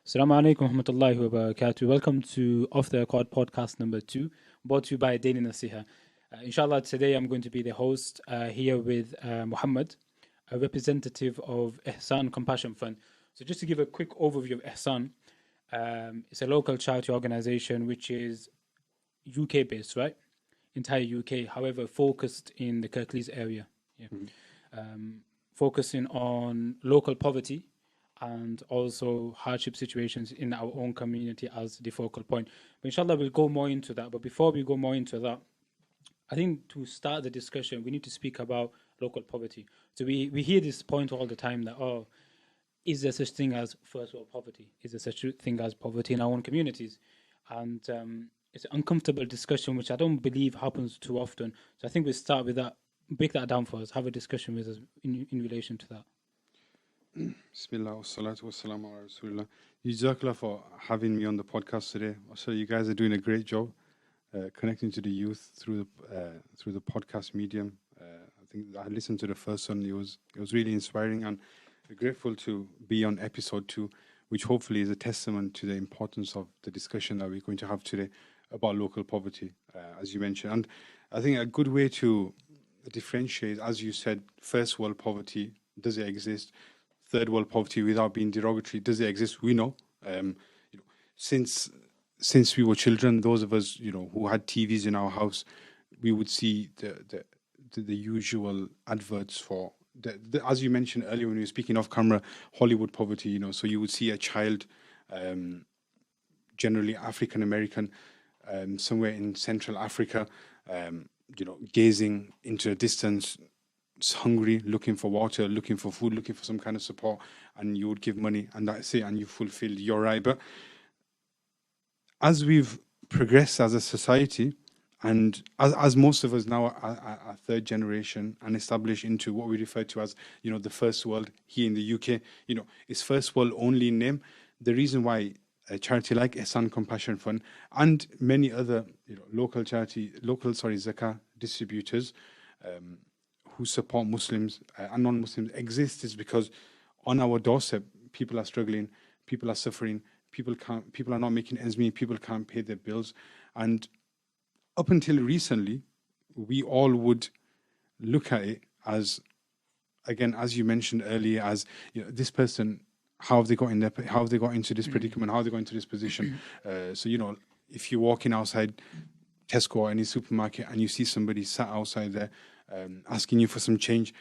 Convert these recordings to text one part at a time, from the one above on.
Assalamu alaikum wa rahmatullahi wa barakatuh. Welcome to Off the Record podcast number 2, brought to you by Daily Naseeha. Inshallah, today I'm going to be the host here with Muhammad, a representative of Ihsan Compassion Fund. So, just to give a quick overview of Ihsan, it's a local charity organization which is UK based, right? Entire UK, however, focused in the Kirklees area. Yeah. Focusing on local poverty and also hardship situations in our own community as the focal point. But inshallah, we'll go more into that. But before we go more into that, I think to start the discussion, we need to speak about local poverty. So we hear this point all the time that, oh, is there such thing as first world poverty? Is there such thing as poverty in our own communities? And it's an uncomfortable discussion, which I don't believe happens too often. So I think we'll start with that, break that down for us, have a discussion with us in relation to that. Bismillah, wassalatu wassalamu ala rasulillah. Jazakallah for having me on the podcast today. Also, you guys are doing a great job connecting to the youth through the podcast medium. I think I listened to the first one. It was really inspiring, and we're grateful to be on episode 2, which hopefully is a testament to the importance of the discussion that we're going to have today about local poverty, as you mentioned. And I think a good way to differentiate, as you said, first world poverty, does it exist? Third world poverty, without being derogatory, does it exist? We know. Since we were children, those of us who had TVs in our house, we would see the usual adverts for as you mentioned earlier when we were speaking off camera, Hollywood poverty. So you would see a child, generally African American, somewhere in Central Africa, gazing into the distance, hungry, looking for water, looking for food, looking for some kind of support, and you would give money, and that's it, and you fulfilled your right. But as we've progressed as a society, and as most of us now are third generation and established into what we refer to as the first world here in the UK, it's first world only in name. The reason why a charity like Ihsan Compassion Fund and many other local Zakah distributors who support Muslims and non-Muslims exist is because on our doorstep, people are struggling, people are suffering, people are not making ends meet, people can't pay their bills. And up until recently, we all would look at it as, again, as you mentioned earlier, as this person, how have they got into this predicament, how have they got into this position? So if you're walking outside Tesco or any supermarket and you see somebody sat outside there asking you for some change,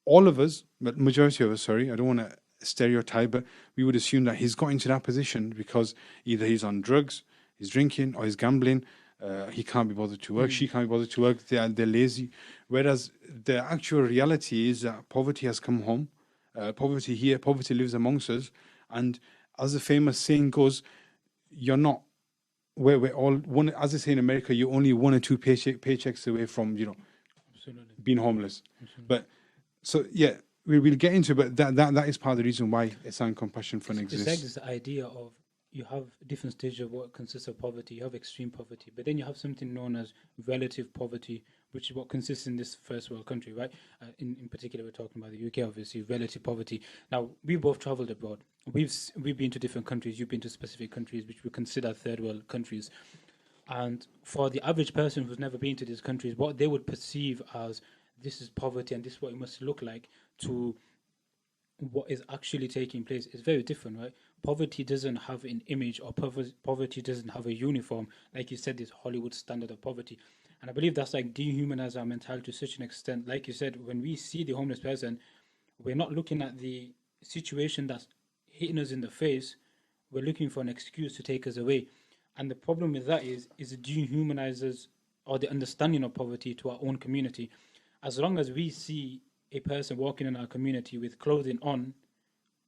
all of us, but majority of us, I don't want to stereotype, but we would assume that he's got into that position because either he's on drugs, he's drinking, or he's gambling. He can't be bothered to work. She can't be bothered to work. They're lazy. Whereas the actual reality is that poverty has come home. Poverty here, poverty lives amongst us. And as the famous saying goes, you're not. We're all one. As they say in America, you're only 1 or 2 paychecks away from Absolutely. being homeless. Absolutely. But so yeah, we will get into it, but that is part of the reason why Ihsan Compassion Fund exists. It's like this idea of you have different stages of what consists of poverty. You have extreme poverty, but then you have something known as relative poverty, which is what consists in this first world country, right? In particular, we're talking about the UK, obviously, relative poverty. Now, we both traveled abroad. We've been to different countries. You've been to specific countries, which we consider third world countries. And for the average person who's never been to these countries, what they would perceive as this is poverty and this is what it must look like to what is actually taking place is very different, right? Poverty doesn't have an image, or poverty doesn't have a uniform. Like you said, this Hollywood standard of poverty. And I believe that's like dehumanized our mentality to such an extent. Like you said, when we see the homeless person, we're not looking at the situation that's hitting us in the face. We're looking for an excuse to take us away. And the problem with that is it dehumanizes or the understanding of poverty to our own community. As long as we see a person walking in our community with clothing on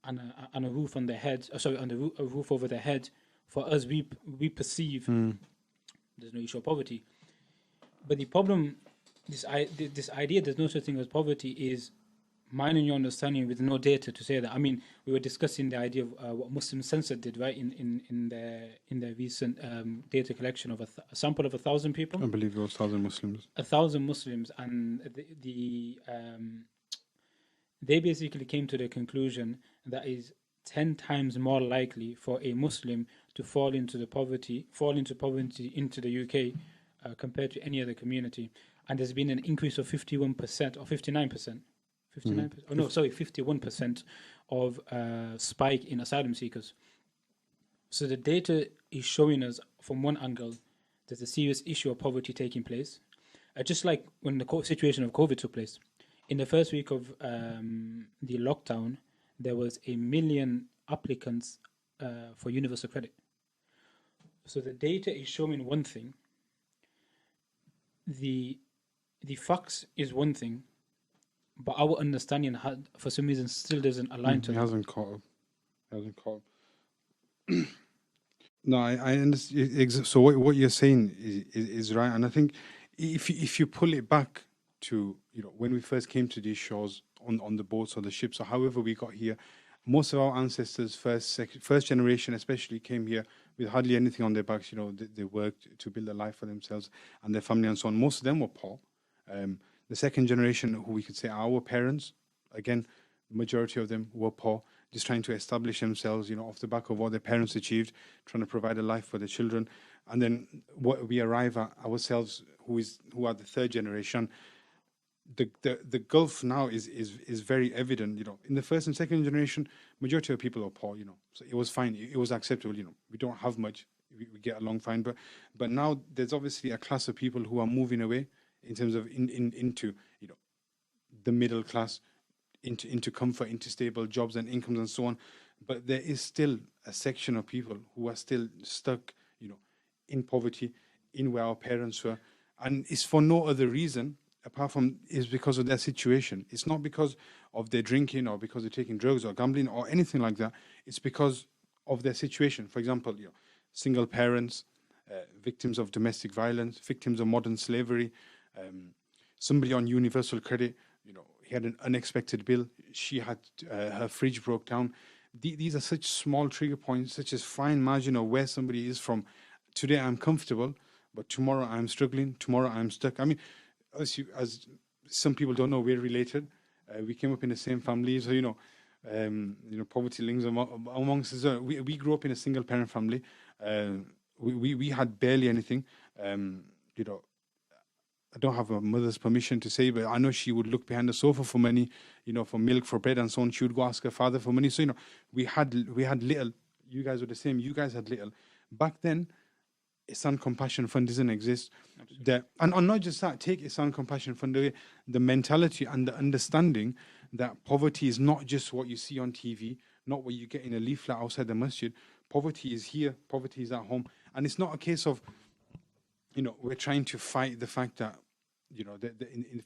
and a roof on their head, a roof over their head, for us, we perceive there's no issue of poverty. But the problem, this idea there's no such thing as poverty is mine and your understanding with no data to say that. I mean, we were discussing the idea of what Muslim Census did, right, in their recent data collection of a sample of 1,000 people. I believe it was 1,000 Muslims. 1,000 Muslims, and they basically came to the conclusion that is 10 times more likely for a Muslim to fall into poverty into the UK compared to any other community. And there's been an increase of 51% or 59%. 59%. Oh no, sorry, 51% of spike in asylum seekers. So the data is showing us from one angle there's a serious issue of poverty taking place. Just like when the situation of COVID took place. In the first week of the lockdown, there was 1 million applicants for universal credit. So the data is showing one thing. The facts is one thing, but our understanding for some reason still doesn't align to It that. hasn't caught up. No, I understand. So what you're saying is right, and I think if you pull it back to when we first came to these shores on the boats or the ships or however we got here, most of our ancestors, first generation especially, came here with hardly anything on their backs. They worked to build a life for themselves and their family and so on. Most of them were poor. The second generation, who we could say are our parents, again, the majority of them were poor, just trying to establish themselves, off the back of what their parents achieved, trying to provide a life for their children. And then what we arrive at ourselves, who are the third generation, the gulf now is very evident. In the first and second generation, majority of people are poor. So it was fine. It was acceptable. We don't have much. We get along fine. But now there's obviously a class of people who are moving away in terms of into the middle class, into comfort, into stable jobs and incomes and so on. But there is still a section of people who are still stuck, in poverty, in where our parents were, and it's for no other reason apart from is because of their situation. It's not because of their drinking or because they're taking drugs or gambling or anything like that. It's because of their situation. For example, single parents, victims of domestic violence, victims of modern slavery, somebody on universal credit. He had an unexpected bill. She had her fridge broke down. These are such small trigger points, such as fine margin of where somebody is from. Today I'm comfortable, but tomorrow I'm struggling. Tomorrow I'm stuck. I mean, as some people don't know, we're related. We came up in the same family, so poverty links amongst us. We grew up in a single parent family. We had barely anything. I don't have a mother's permission to say, but I know she would look behind the sofa for money, for milk, for bread, and so on. She would go ask her father for money. So we had little. You guys were the same. You guys had little. Back then, Ihsan Compassion Fund doesn't exist. And not just that, take Ihsan Compassion Fund away, the mentality and the understanding that poverty is not just what you see on TV, not what you get in a leaflet outside the masjid. Poverty is here, poverty is at home. And it's not a case of, we're trying to fight the fact that,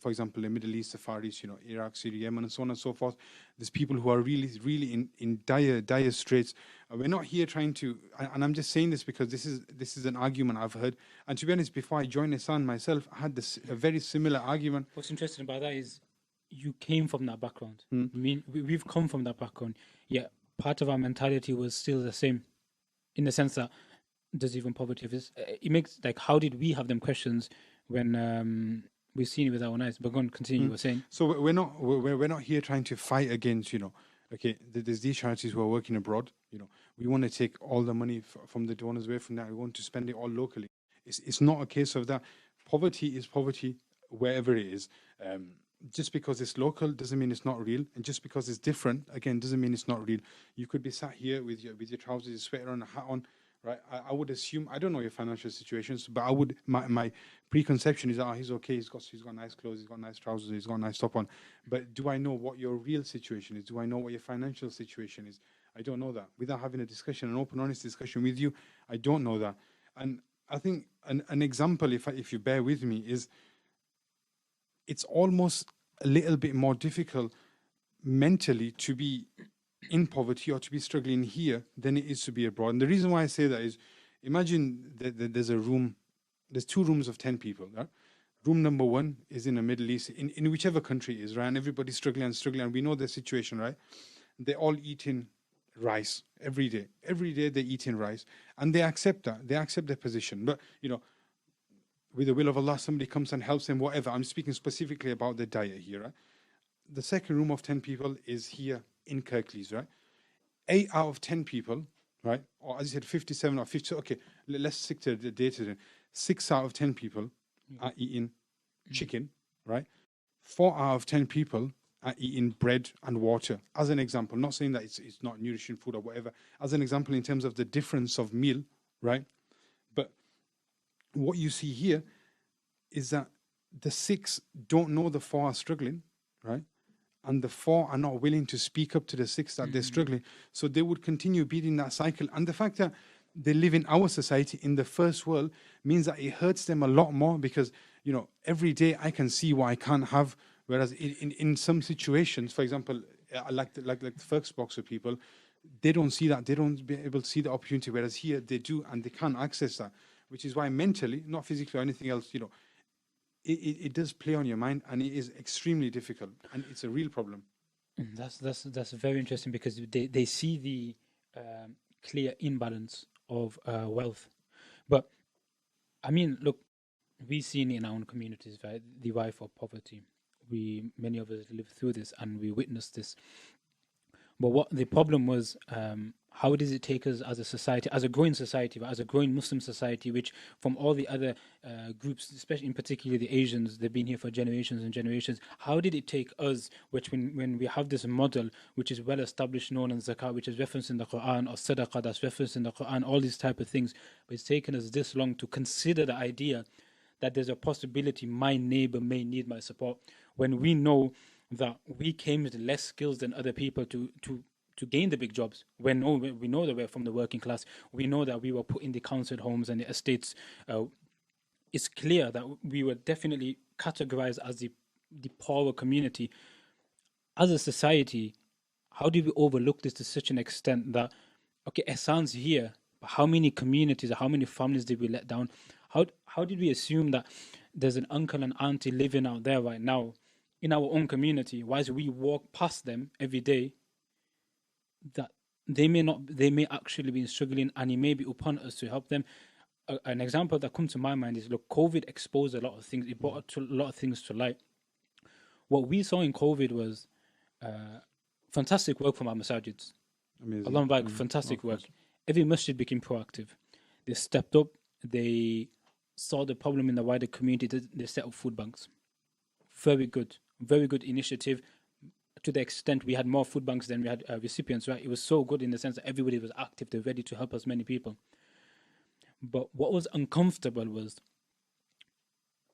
for example, the Middle East, the Far East, Iraq, Syria, Yemen, and so on and so forth, there's people who are really, really in dire straits. We're not here trying to, and I'm just saying this because this is an argument I've heard. And to be honest, before I joined Ihsan myself, I had a very similar argument. What's interesting about that is you came from that background. I mean, we've come from that background. Yet part of our mentality was still the same, in the sense that there's even poverty exist. It makes how did we have them questions when we've seen it with our own eyes? But go on, continue. You were saying. So we're not here trying to fight against okay, there's these charities who are working abroad. We want to take all the money from the donors away from that. We want to spend it all locally. It's not a case of that. Poverty is poverty wherever it is. Just because it's local doesn't mean it's not real, and just because it's different again doesn't mean it's not real. You could be sat here with your trousers, your sweater on, a hat on. Right, I would assume, I don't know your financial situations, but my preconception is that he's okay, he's got nice clothes, he's got nice trousers, he's got a nice top on. But do I know what your real situation is? Do I know what your financial situation is? I don't know that. Without having a discussion, an open, honest discussion with you, I don't know that. And I think an example, if you bear with me, is it's almost a little bit more difficult mentally to be in poverty or to be struggling here than it is to be abroad. And the reason why I say that is, imagine that there's 2 rooms of 10 people. Right? Room number 1 is in the Middle East, in whichever country it is, right? And everybody's struggling, and we know their situation, right? They're all eating rice every day. Every day they're eating rice, and they accept that. They accept their position. But, with the will of Allah, somebody comes and helps them, whatever. I'm speaking specifically about the diet here, right? The second room of 10 people is here in Kirklees, right? 8 out of 10 people, right? Or as you said, 57 or 50. Okay, let's stick to the data then. 6 out of 10 people are eating chicken, right? 4 out of 10 people are eating bread and water, as an example. Not saying that it's not nourishing food or whatever, as an example in terms of the difference of meal, right? But what you see here is that the 6 don't know the 4 are struggling, right? And the 4 are not willing to speak up to the 6 that they're struggling. So they would continue beating that cycle. And the fact that they live in our society in the first world means that it hurts them a lot more, because, you know, every day I can see what I can't have. Whereas in some situations, for example, like the first box of people, they don't see that. They don't be able to see the opportunity. Whereas here they do, and they can't access that, which is why mentally, not physically or anything else, you know, it does play on your mind, and it is extremely difficult, and it's a real problem. That's very interesting, because they see the clear imbalance of wealth. But I mean, look, we've seen in our own communities, right, the rise of poverty. Many of us live through this, and we witnessed this. But what the problem was, how does it take us as a society, as a growing society, as a growing Muslim society, which from all the other groups, especially in particular the Asians, they've been here for generations and generations. How did it take us, which when we have this model, which is well established, known as zakah, which is referenced in the Quran, or sadaqah, that's referenced in the Quran, all these type of things, but it's taken us this long to consider the idea that there's a possibility my neighbor may need my support, when we know that we came with less skills than other people to gain the big jobs. We know that we're from the working class. We know that we were put in the council homes and the estates. It's clear that we were definitely categorized as the poorer community. As a society, how did we overlook this to such an extent that, okay, Ihsan's here, but how many communities, how many families did we let down? How did we assume that there's an uncle and auntie living out there right now in our own community, whilst we walk past them every day, that they may actually be struggling, and it may be upon us to help them? An example that comes to my mind is, look, COVID exposed a lot of things. It brought a lot of things to light. What we saw in COVID was fantastic work from our masajids. Amazing. Allah Mubarak, fantastic work. Every masjid became proactive. They stepped up. They saw the problem in the wider community. They set up food banks. Very good initiative, to the extent we had more food banks than we had recipients, right? It was so good in the sense that everybody was active, they're ready to help as many people. But what was uncomfortable was,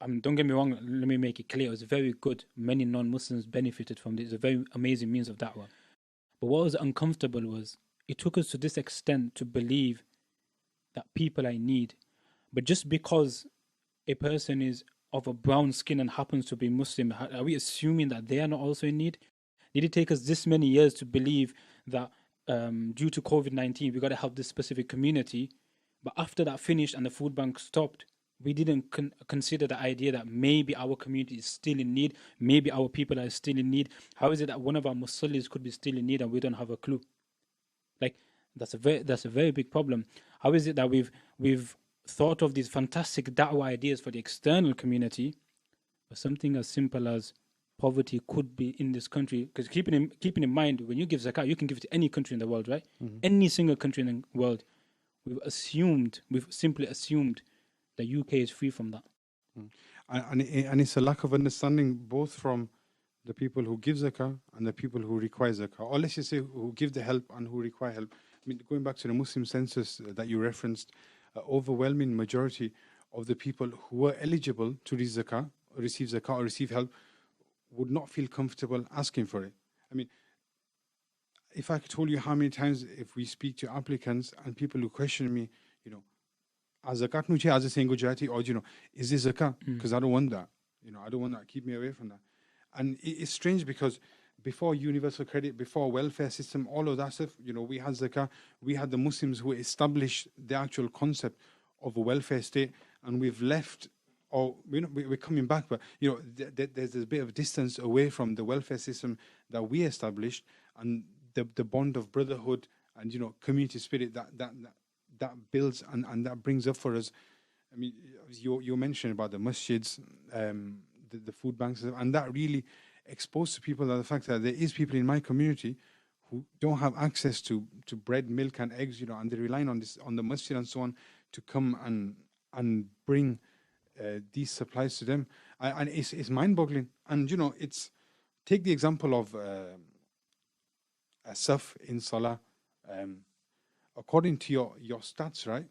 don't get me wrong, let me make it clear, it was very good. Many non-Muslims benefited from this. It's a very amazing means of da'wah. But what was uncomfortable was, it took us to this extent to believe that people are in need. But just because a person is of a brown skin and happens to be Muslim, are we assuming that they are not also in need? Did it take us this many years to believe that due to COVID-19, we got to help this specific community? But after that finished and the food bank stopped, we didn't consider the idea that maybe our community is still in need, maybe our people are still in need. How is it that one of our Muslims could be still in need and we don't have a clue? Like, that's a very big problem. How is it that we've thought of these fantastic da'wah ideas for the external community, but something as simple as poverty could be in this country? Because keeping in mind, when you give zakat, you can give it to any country in the world, right? Mm-hmm. Any single country in the world. We've simply assumed the UK is free from that. And it's a lack of understanding, both from the people who give zakah and the people who require zakah, or let's just say who give the help and who require help. I mean, going back to the Muslim census that you referenced, overwhelming majority of the people who were eligible to receive zakah or receive help would not feel comfortable asking for it. I mean, if I could tell you how many times, if we speak to applicants and people who question me, you know, as zakat nuche as a single jati, or, you know, is this zakat? Because I don't want that. You know, I don't want that. Keep me away from that. And it's strange, because before universal credit, before welfare system, all of that stuff, you know, we had zakah, we had the Muslims who established the actual concept of a welfare state, and we've left, or we're coming back, but, you know, there's a bit of distance away from the welfare system that we established, and the bond of brotherhood and, you know, community spirit that builds and that brings up for us. I mean, you mentioned about the masjids, the food banks, and that really exposed to people the fact that there is people in my community who don't have access to bread, milk, and eggs, and they're relying on the masjid and so on to come and bring these supplies to them, and it's mind-boggling. And it's take the example of a saf in salah. According to your stats, right,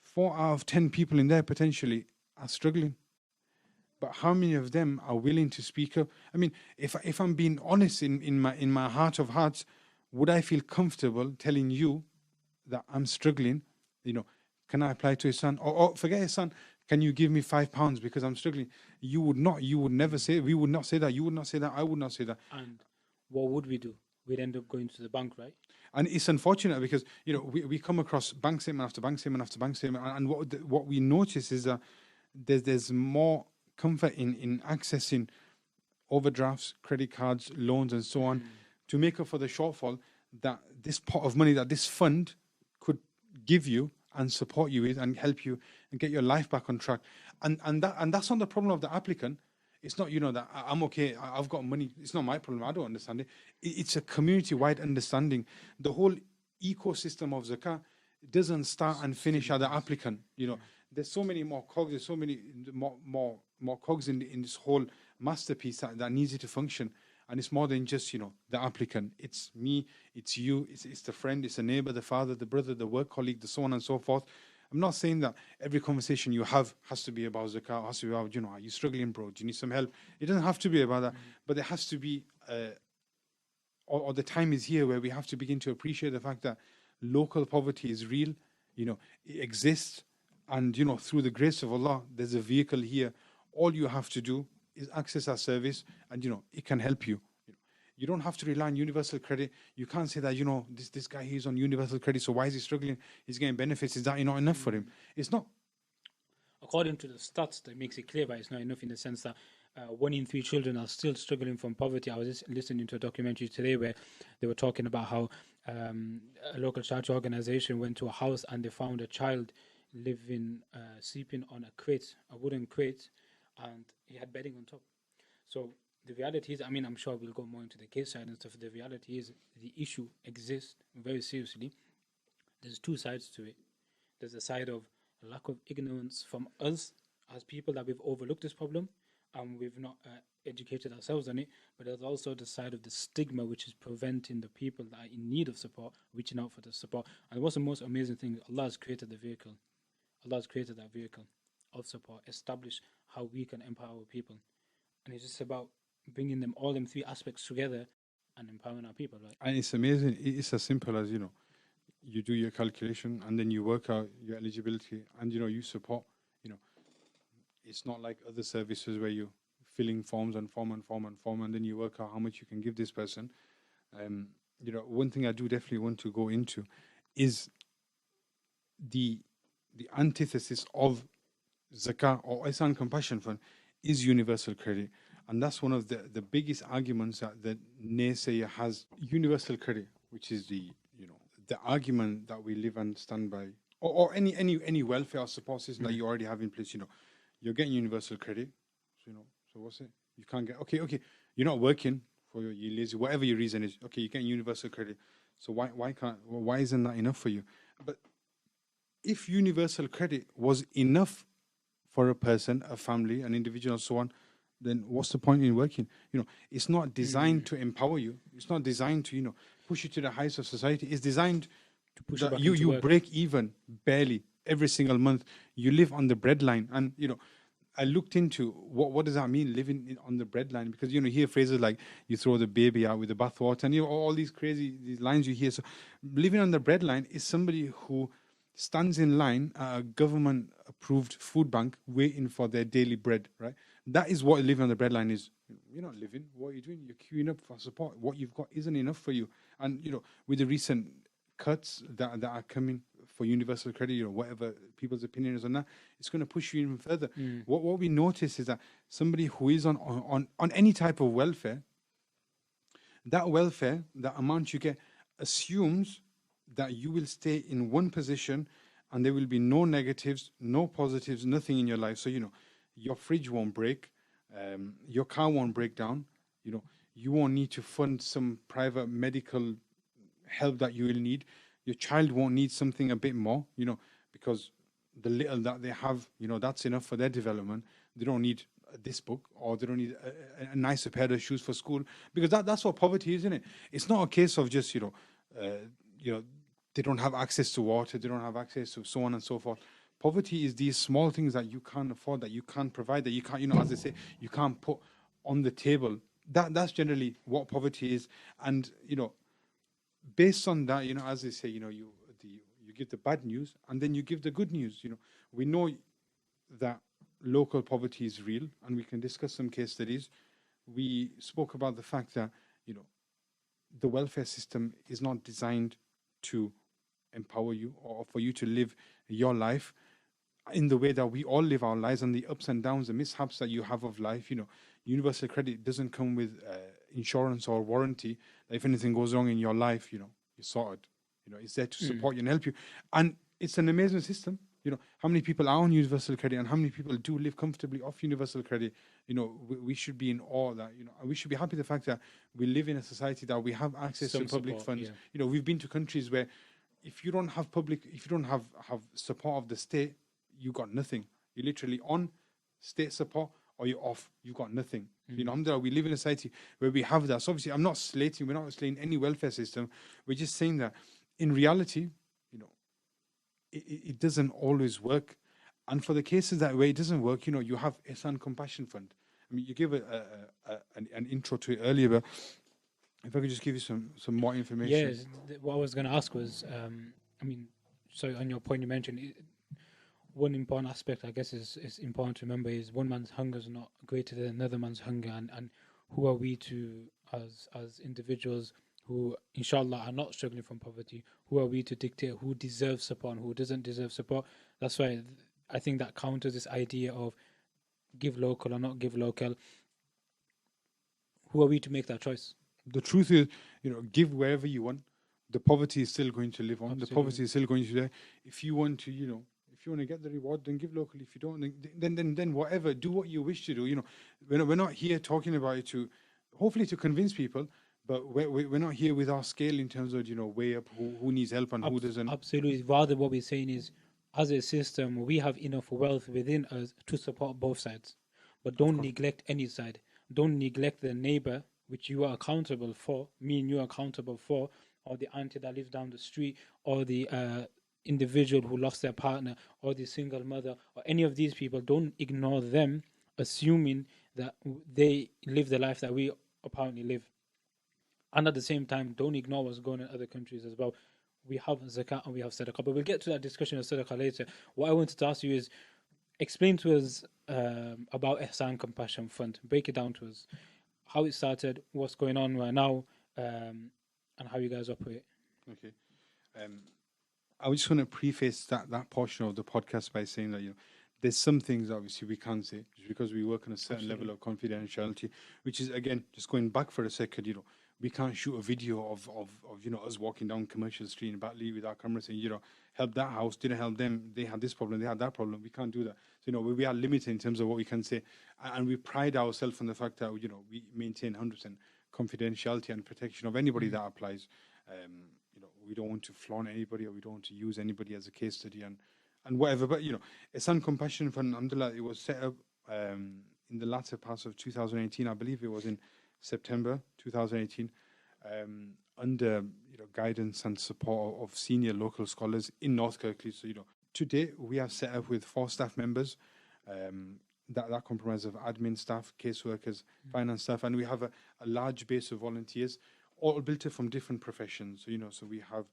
4 out of 10 people in there potentially are struggling. But how many of them are willing to speak up? I mean, if I'm being honest in my heart of hearts, would I feel comfortable telling you that I'm struggling? Can I apply to Ihsan? Or forget Ihsan, can you give me £5 because I'm struggling? You would not. You would never say. We would not say that. You would not say that. I would not say that. And what would we do? We'd end up going to the bank, right? And it's unfortunate because we come across bank statement after bank statement after bank statement, and what we notice is that there's more comfort in accessing overdrafts, credit cards, loans, and so on to make up for the shortfall that this pot of money, that this fund could give you and support you with and help you and get your life back on track. And that's not the problem of the applicant. It's not, that I'm okay, I've got money. It's not my problem. I don't understand it. It's a community-wide understanding. The whole ecosystem of zakah doesn't start and finish at the applicant. There's so many more cogs. There's so many more cogs in this whole masterpiece that needs it to function. And it's more than just, the applicant. It's me, it's you, it's the friend, it's the neighbor, the father, the brother, the work colleague, the so on and so forth. I'm not saying that every conversation you have has to be about zakah, has to be about, are you struggling, bro? Do you need some help? It doesn't have to be about that. But there has to be, or the time is here where we have to begin to appreciate the fact that local poverty is real, it exists. And, through the grace of Allah, there's a vehicle here. All you have to do is access our service and, it can help you. You don't have to rely on universal credit. You can't say that, this guy, he's on universal credit, so why is he struggling? He's getting benefits. Is that not enough for him? It's not. According to the stats, that makes it clear, but it's not enough in the sense that 1 in 3 children are still struggling from poverty. I was just listening to a documentary today where they were talking about how a local church organization went to a house and they found a child sleeping on a wooden crate, and he had bedding on top. So the reality is, I'm sure we'll go more into the case side and stuff. The reality is the issue exists very seriously. There's 2 sides to it. There's a side of lack of ignorance from us as people, that we've overlooked this problem and we've not educated ourselves on it. But there's also the side of the stigma, which is preventing the people that are in need of support reaching out for the support. And what's the most amazing thing? Allah has created the vehicle. Allah has created that vehicle of support, established how we can empower people. And it's just about bringing all them 3 aspects together and empowering our people, right? And it's amazing. It's as simple as, you do your calculation and then you work out your eligibility and, you support, it's not like other services where you're filling forms and form and then you work out how much you can give this person. One thing I do definitely want to go into is the antithesis of zakah or Ihsan Compassion Fund is universal credit. And that's one of the biggest arguments that the naysayer has. Universal credit, which is the argument that we live and stand by, or any welfare or support system that you already have in place. You're getting universal credit, so what's it? You can't get okay. You're not working for your lazy, whatever your reason is. Okay, you're getting universal credit. So why isn't that enough for you? But if universal credit was enough for a person, a family, an individual, and so on, then what's the point in working? It's not designed to empower you. It's not designed to, push you to the heights of society. It's designed To push that you you break even barely every single month. You live on the breadline. And, I looked into what does that mean, living on the breadline? Because, you hear phrases like you throw the baby out with the bathwater and, all these lines you hear. So living on the breadline is somebody who stands in line at a government-approved food bank waiting for their daily bread, right? That is what living on the breadline is. You're not living. What are you doing? You're queuing up for support. What you've got isn't enough for you. And, with the recent cuts that are coming for universal credit, whatever people's opinion is on that, it's going to push you even further. What we notice is that somebody who is on any type of welfare, that welfare, that amount you get, assumes that you will stay in one position and there will be no negatives, no positives, nothing in your life. So, your fridge won't break, your car won't break down, you won't need to fund some private medical help that you will need. Your child won't need something a bit more, because the little that they have, that's enough for their development. They don't need this book, or they don't need a nicer pair of shoes for school, because that's what poverty is, isn't it? It's not a case of just they don't have access to water, they don't have access to so on and so forth. Poverty is these small things that you can't afford, that you can't provide, that you can't, as they say, you can't put on the table. That's generally what poverty is. And based on that, as they say, you give the bad news and then you give the good news. We know that local poverty is real, and we can discuss some case studies. We spoke about the fact that the welfare system is not designed to empower you or for you to live your life in the way that we all live our lives, and the ups and downs, the mishaps that you have of life. Universal credit doesn't come with insurance or warranty that if anything goes wrong in your life, you're sorted. It's there to support you and help you. And it's an amazing system. How many people are on universal credit, and how many people do live comfortably off universal credit? We should be in awe that, and we should be happy the fact that we live in a society that we have access to public funds. Yeah. We've been to countries where if you don't have have support of the state, you got nothing. You're literally on state support or you're off. You got nothing. Alhamdulillah, we live in a society where we have that. So obviously, we're not slating any welfare system. We're just saying that in reality, it doesn't always work. And for the cases that where it doesn't work, you have Ihsan Compassion Fund. I mean, you gave an intro to it earlier, but if I could just give you some more information. Yes, what I was going to ask was, so on your point you mentioned, one important aspect, I guess, is important to remember is one man's hunger is not greater than another man's hunger, and who are we to, as individuals who, inshallah, are not struggling from poverty, who are we to dictate who deserves support and who doesn't deserve support? That's why I think that counters this idea of give local or not give local. Who are we to make that choice? The truth is, give wherever you want. The poverty is still going to live on. Absolutely. The poverty is still going to die. If you want to, if you want to get the reward, then give locally. If you don't, then whatever. Do what you wish to do. We're not here talking about it to, hopefully, to convince people. But we're not here with our scale in terms of, weigh up who needs help and who doesn't. Absolutely. Rather, what we're saying is, as a system, we have enough wealth within us to support both sides. But don't neglect any side. Don't neglect the neighbor, which you are accountable for, me and you are accountable for, or the auntie that lives down the street, or the individual who lost their partner, or the single mother, or any of these people. Don't ignore them, assuming that they live the life that we apparently live. And at the same time, don't ignore what's going on in other countries as well. We have zakat and we have sadaqah, but we'll get to that discussion of sadaqah later. What I wanted to ask you is, explain to us about Ihsan Compassion Fund. Break it down to us. How it started, what's going on right now, and how you guys operate. Okay. I just want to preface that portion of the podcast by saying that, there's some things obviously we can't say just because we work on a certain level of confidentiality, which is, again, just going back for a second, we can't shoot a video of us walking down Commercial Street in Batley with our camera saying, help that house, didn't help them, they had this problem, they had that problem. We can't do that. So, we are limited in terms of what we can say. And we pride ourselves on the fact that, we maintain 100% confidentiality and protection of anybody that applies. We don't want to flaunt anybody, or we don't want to use anybody as a case study and whatever. But, Ihsan Compassion Fund, alhamdulillah, it was set up in the latter part of 2018. I believe it was in September 2018, under guidance and support of senior local scholars in North Kirklees. So today we have set up with 4 staff members that comprise of admin staff, caseworkers, finance staff, and we have a large base of volunteers, all built up from different professions. So we have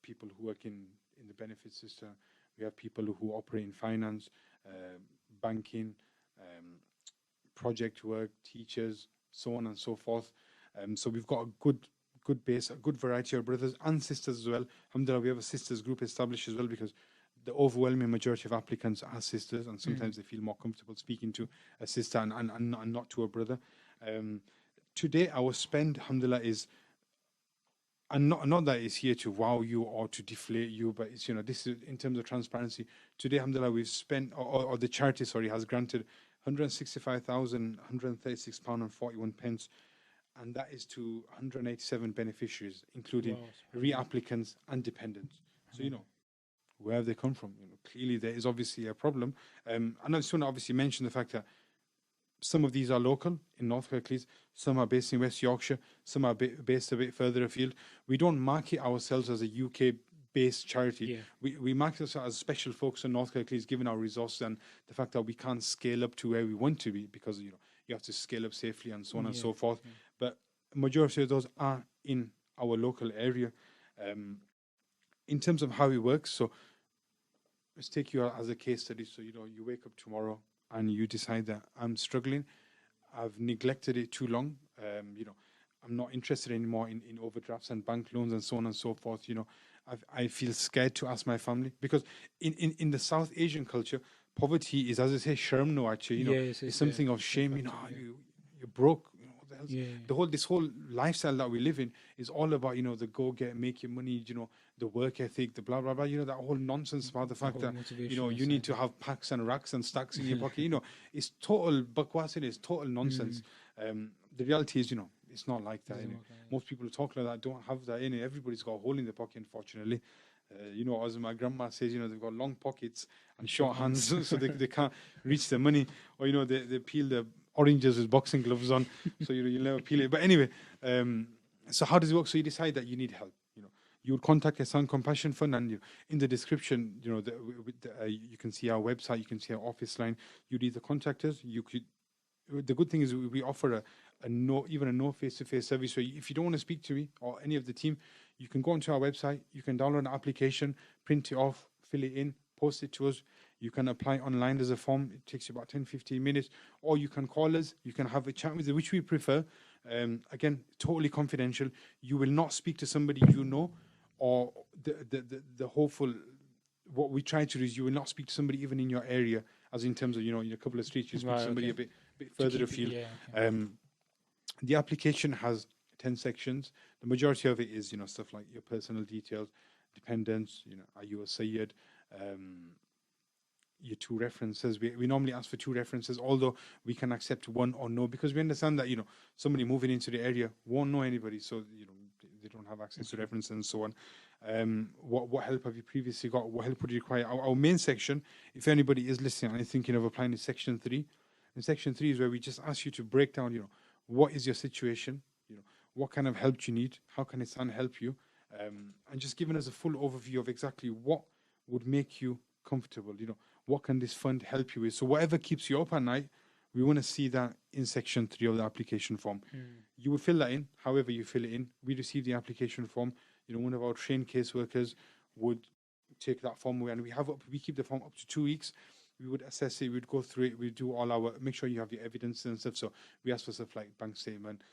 people who work in the benefits system, we have people who operate in finance, banking, project work, teachers, so on and so forth. So we've got a good base, a good variety of brothers and sisters as well. Alhamdulillah, we have a sisters group established as well, because the overwhelming majority of applicants are sisters, and sometimes they feel more comfortable speaking to a sister and not to a brother. Today, our spend, alhamdulillah, is, and not that it's here to wow you or to deflate you, but it's, this is in terms of transparency. Today, alhamdulillah, we've spent, or the charity, has granted £165,136.41 and that is to 187 beneficiaries, including Wow. reapplicants and dependents. So, where have they come from? Clearly there is obviously a problem. And I just want to obviously mention the fact that some of these are local in North Kirklees, some are based in West Yorkshire, some are based a bit further afield. We don't market ourselves as a UK-based charity. Yeah. We market ourselves as special focus on North Kirklees, given our resources and the fact that we can't scale up to where we want to be, because you have to scale up safely and so on and so forth. But majority of those are in our local area. In terms of how it works, so let's take you as a case study. So you wake up tomorrow and you decide that I'm struggling, I've neglected it too long, I'm not interested anymore in overdrafts and bank loans and so on and so forth. I feel scared to ask my family, because in the South Asian culture, poverty is, as I say, sharm no, actually, it's something of shame. You're broke. What the hell's this whole lifestyle that we live in is all about the go get, make your money, the work ethic, the blah blah blah, that whole nonsense about the fact that you need to have packs and racks and stacks in your pocket. It's total bakwas. It is total nonsense. The reality is, it's not like that. Most people who talk like that don't have that in it. Everybody's got a hole in their pocket, unfortunately. As my grandma says, they've got long pockets and short hands, so they can't reach the money. Or they peel the oranges with boxing gloves on, so you'll never peel it. But anyway, so how does it work? So you decide that you need help. You would contact Ihsan Compassion Fund, and in the description, you can see our website, you can see our office line. You'd either contact us. You could. The good thing is we offer a no face-to-face service. So if you don't want to speak to me or any of the team, you can go onto our website. You can download an application, print it off, fill it in, post it to us. You can apply online as a form. It takes you about 10-15 minutes. Or you can call us. You can have a chat with us, which we prefer. Again, totally confidential. You will not speak to somebody or the hopeful. What we try to do is you will not speak to somebody even in your area, as in terms of in a couple of streets you speak to somebody a bit further afield. The application has 10 sections. The majority of it is stuff like your personal details, dependents. Are you a Sayyid? Your 2 references. We normally ask for 2 references, although we can accept 1 or no, because we understand that somebody moving into the area won't know anybody, so they don't have access to references and so on. What help have you previously got? What help would you require? Our main section, if anybody is listening and thinking of applying, is section 3. And section 3 is where we just ask you to break down, what is your situation, what kind of help do you need, how can Ihsan help you, and just giving us a full overview of exactly what would make you comfortable, what can this fund help you with. So whatever keeps you up at night, we want to see that in section 3 of the application form. You would fill that in, however you fill it in. We receive the application form. One of our trained caseworkers would take that form away, and we keep the form up to 2 weeks. We would assess it, we'd go through it, we'd do make sure you have your evidence and stuff. So we ask for stuff like bank statement,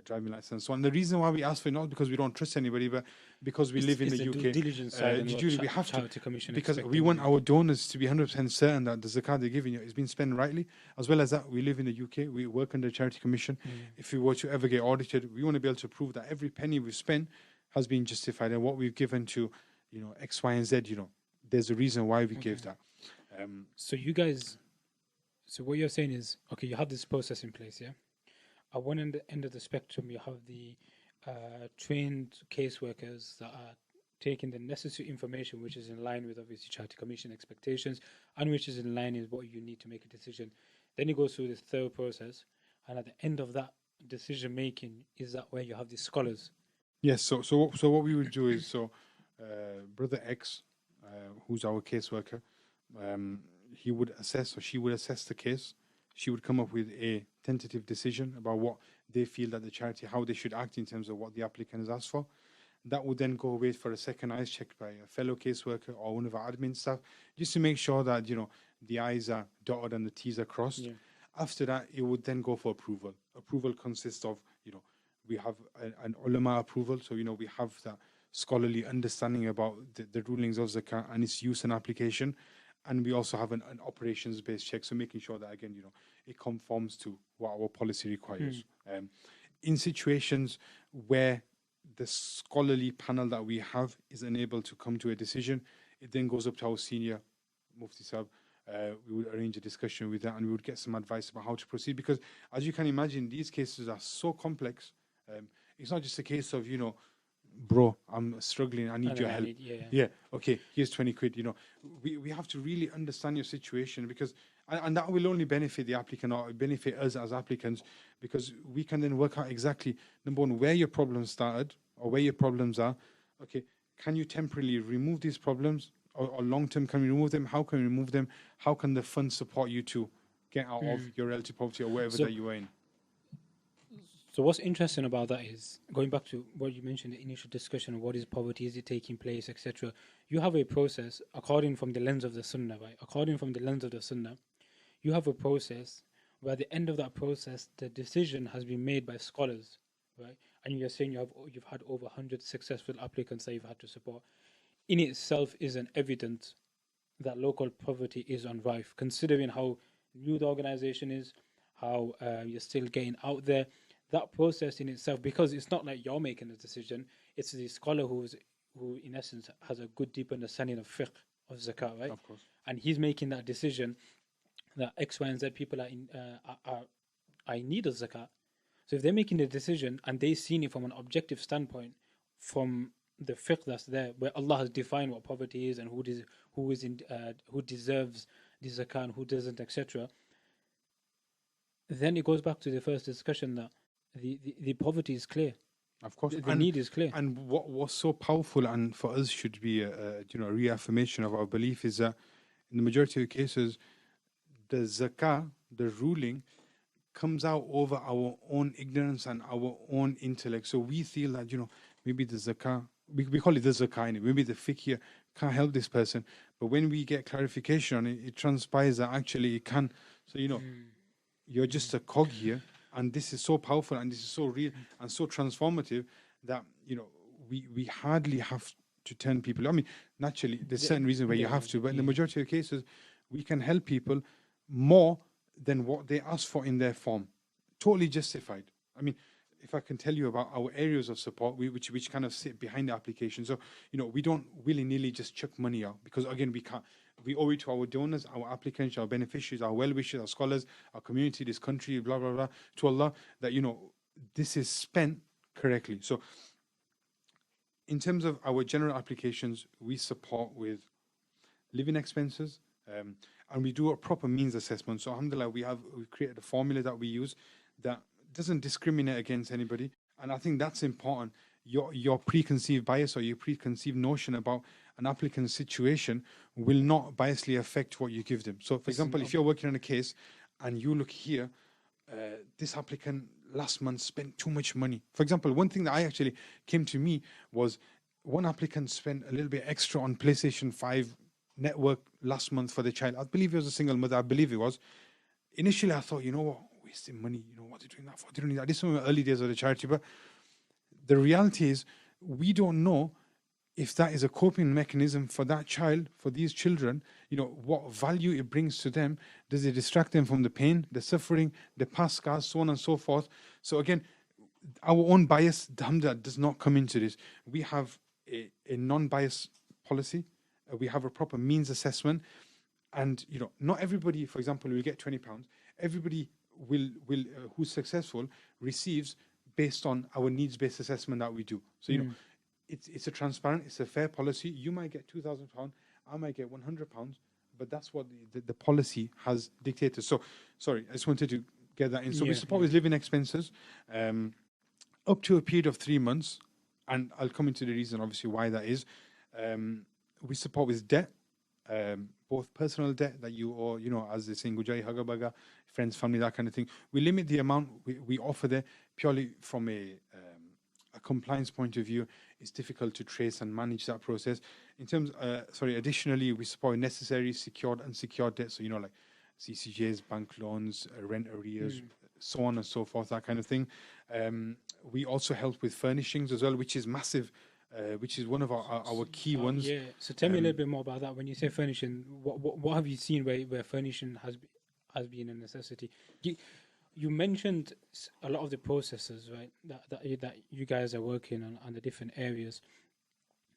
driving license, and so on. The reason why we ask for it, not because we don't trust anybody, but because we live in the UK. Due diligence side we have to, Commission, because we want our donors to be 100% certain that the zakat they're giving you is being spent rightly. As well as that, we live in the UK, we work under Charity Commission. If we were to ever get audited, we want to be able to prove that every penny we've spent has been justified, and what we've given to X, Y, and Z, there's a reason why we gave that. So you guys, what you're saying is, okay, you have this process in place, yeah? At one end of the spectrum, you have the trained caseworkers that are taking the necessary information, which is in line with obviously Charity Commission expectations, and which is in line with what you need to make a decision. Then you go through this thorough process, and at the end of that decision making, is that where you have the scholars? Yes. So what we would do is, Brother X, who's our caseworker, he would assess, or she would assess the case. She would come up with a tentative decision about what they feel that the charity, how they should act in terms of what the applicant has asked for. That would then go away for a second eyes check by a fellow caseworker or one of our admin staff, just to make sure that the I's are dotted and the T's are crossed. Yeah. After that, it would then go for approval. Approval consists of we have an ulama approval, so we have that scholarly understanding about the rulings of zakat and its use and application. And we also have an operations-based check, so making sure that, again, it conforms to what our policy requires. In situations where the scholarly panel that we have is unable to come to a decision, it then goes up to our senior Mufti Sahib. We would arrange a discussion with that, and we would get some advice about how to proceed. Because, as you can imagine, these cases are so complex It's not just a case of, bro, I'm struggling, I need your help. Yeah, okay, here's 20 quid. We have to really understand your situation, because and that will only benefit the applicant, or benefit us as applicants, because we can then work out exactly, number one, where your problems started or where your problems are. Okay, can you temporarily remove these problems, or long term, can we remove them? How can we remove them? How can the fund support you to get out of your relative poverty or wherever that you are in? So what's interesting about that is, going back to what you mentioned, the initial discussion of what is poverty, is it taking place, etc. You have a process according from the lens of the Sunnah, right? According from the lens of the Sunnah, you have a process where at the end of that process, the decision has been made by scholars, right? And you're saying you've had over 100 successful applicants that you've had to support. In itself is an evidence that local poverty is on rife, considering how new the organization is, how you're still getting out there. That process in itself, because it's not like you're making a decision, it's the scholar who in essence has a good deep understanding of fiqh, of zakat, right? Of course. And he's making that decision that X, Y, and Z people are in need of zakat. So if they're making a decision and they've seen it from an objective standpoint, from the fiqh that's there, where Allah has defined what poverty is and who deserves the zakat and who doesn't, etc., then it goes back to the first discussion that the poverty is clear. Of course, the need is clear. And what was so powerful, and for us should be a reaffirmation of our belief, is that in the majority of cases, the zakah, the ruling, comes out over our own ignorance and our own intellect. So we feel that maybe the zakah, we call it the zakah, maybe the fiqh here can't help this person, but when we get clarification on it, it transpires that actually it can. So you're just a cog here. And this is so powerful, and this is so real and so transformative that we hardly have to turn people. I mean, naturally, there's certain reasons where you have to, but in the majority of cases, we can help people more than what they ask for in their form. Totally justified. I mean, if I can tell you about our areas of support, which kind of sit behind the application. So we don't willy-nilly just chuck money out, because again, we can't. We owe it to our donors, our applicants, our beneficiaries, our well-wishers, our scholars, our community, this country, blah, blah, blah, to Allah, that, this is spent correctly. So in terms of our general applications, we support with living expenses, and we do a proper means assessment. So alhamdulillah, we've created a formula that we use that doesn't discriminate against anybody. And I think that's important. Your preconceived bias or your preconceived notion about an applicant's situation will not biasly affect what you give them. So, for example, if you're working on a case and you look here, this applicant last month spent too much money. For example, one thing that actually came to me was one applicant spent a little bit extra on PlayStation 5 network last month for the child. I believe it was a single mother. I believe it was. Initially, I thought, what, wasting money. What are you doing that for? They don't need that. This was in the early days of the charity, but the reality is, we don't know if that is a coping mechanism for that child, for these children, what value it brings to them. Does it distract them from the pain, the suffering, the past scars, so on and so forth? So again, our own bias, alhamdulillah, does not come into this. We have a non-bias policy. We have a proper means assessment. And, not everybody, for example, will get £20. Everybody will who's successful receives based on our needs-based assessment that we do. So, it's a transparent, it's a fair policy. You might get £2,000, I might get £100, but that's what the policy has dictated. So, sorry, I just wanted to get that in. So we support with living expenses up to a period of 3 months, and I'll come into the reason, obviously, why that is. We support with debt, both personal debt that you owe, as they say in Gujai, Hagabaga, friends, family, that kind of thing. We limit the amount we offer there purely from a compliance point of view. It's difficult to trace and manage that process. In terms, additionally, we support necessary secured, unsecured debt. So, like CCJs, bank loans, rent arrears, so on and so forth, that kind of thing. We also help with furnishings as well, which is massive, which is one of our key ones. Yeah. So tell me a little bit more about that. When you say furnishing, what have you seen where furnishing has been a necessity? You mentioned a lot of the processes, right, that you guys are working on the different areas.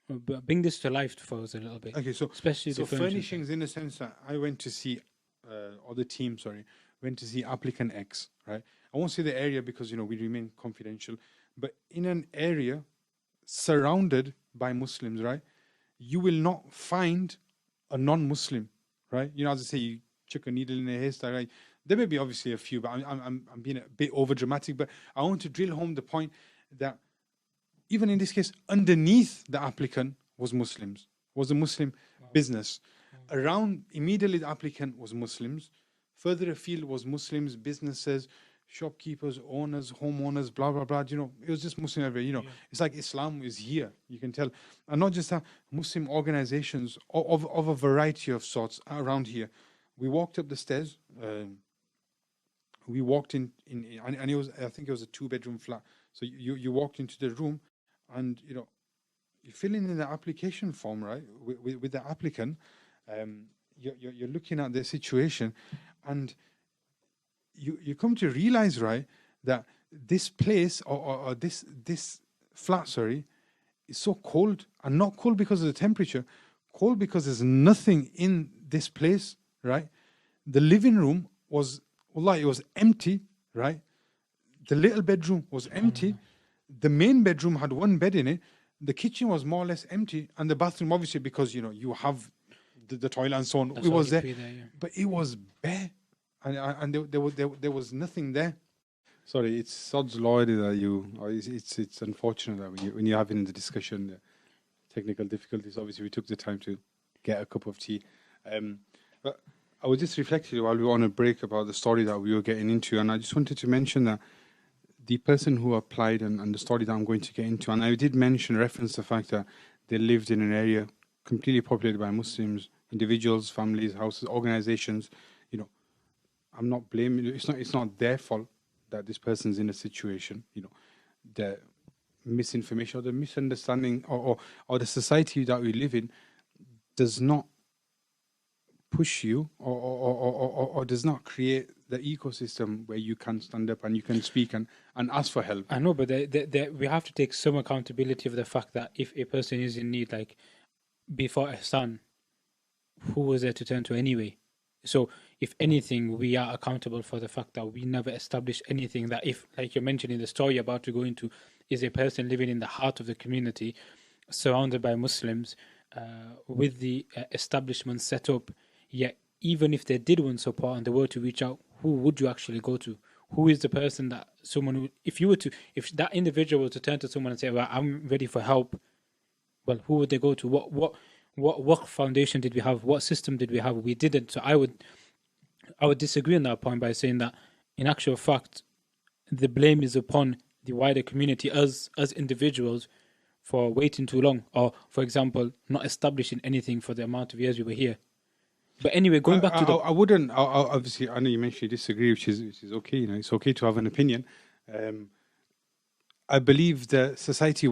But bring this to life for us a little bit. Okay, so especially so the furnishings, in the sense that I went to see, or the team, went to see applicant X, right? I won't say the area because we remain confidential, but in an area surrounded by Muslims, right? You will not find a non-Muslim, right? You know, as I say, you chuck a needle in a haystack, right? There may be obviously a few, but I'm being a bit over dramatic. But I want to drill home the point that even in this case, underneath the applicant was Muslims, was a Muslim business. Around immediately the applicant was Muslims. Further afield was Muslims, businesses, shopkeepers, owners, homeowners, blah, blah, blah. You know, it was just Muslim everywhere. You know, it's like Islam is here, you can tell. And not just that, Muslim organizations of a variety of sorts around here. We walked up the stairs. We walked in and it was, I think it was a 2-bedroom flat. So you walked into the room and, you know, you fill in the application form, right, with the applicant. You're looking at their situation, and you come to realize, right, that this place or this flat, sorry, is so cold, and not cold because of the temperature, cold because there's nothing in this place, right? The living room was, wallah, it was empty, right? The little bedroom was empty. The main bedroom had 1 bed in it. The kitchen was more or less empty, and the bathroom, obviously, because, you know, you have the toilet and so on, it was there, but it was bare, and there was nothing there. Sorry, it's sod's law that it's unfortunate that when you're having the discussion, technical difficulties. Obviously, we took the time to get a cup of tea. But I was just reflecting while we were on a break about the story that we were getting into, and I just wanted to mention that the person who applied and the story that I'm going to get into, and I did reference the fact that they lived in an area completely populated by Muslims, individuals, families, houses, organizations. You know, I'm not blaming. It's not their fault that this person's in a situation. You know, the misinformation or the misunderstanding or the society that we live in does not push you or does not create the ecosystem where you can stand up and you can speak and ask for help. I know, but we have to take some accountability of the fact that if a person is in need, like before Ihsan, who was there to turn to anyway? So if anything, we are accountable for the fact that we never established anything that, if, like you're mentioning, the story you're about to go into is a person living in the heart of the community, surrounded by Muslims, with the establishment set up. Yet, even if they did want support and they were to reach out, who would you actually go to? Who is the person that someone who, if that individual were to turn to someone and say, well, I'm ready for help, well, who would they go to? What foundation did we have? What system did we have? We didn't. So I would disagree on that point by saying that, in actual fact, the blame is upon the wider community, as individuals, for waiting too long, or, for example, not establishing anything for the amount of years we were here. But anyway, going back to I wouldn't. Obviously, I know you mentioned you disagree, which is okay. You know, it's okay to have an opinion. I believe the society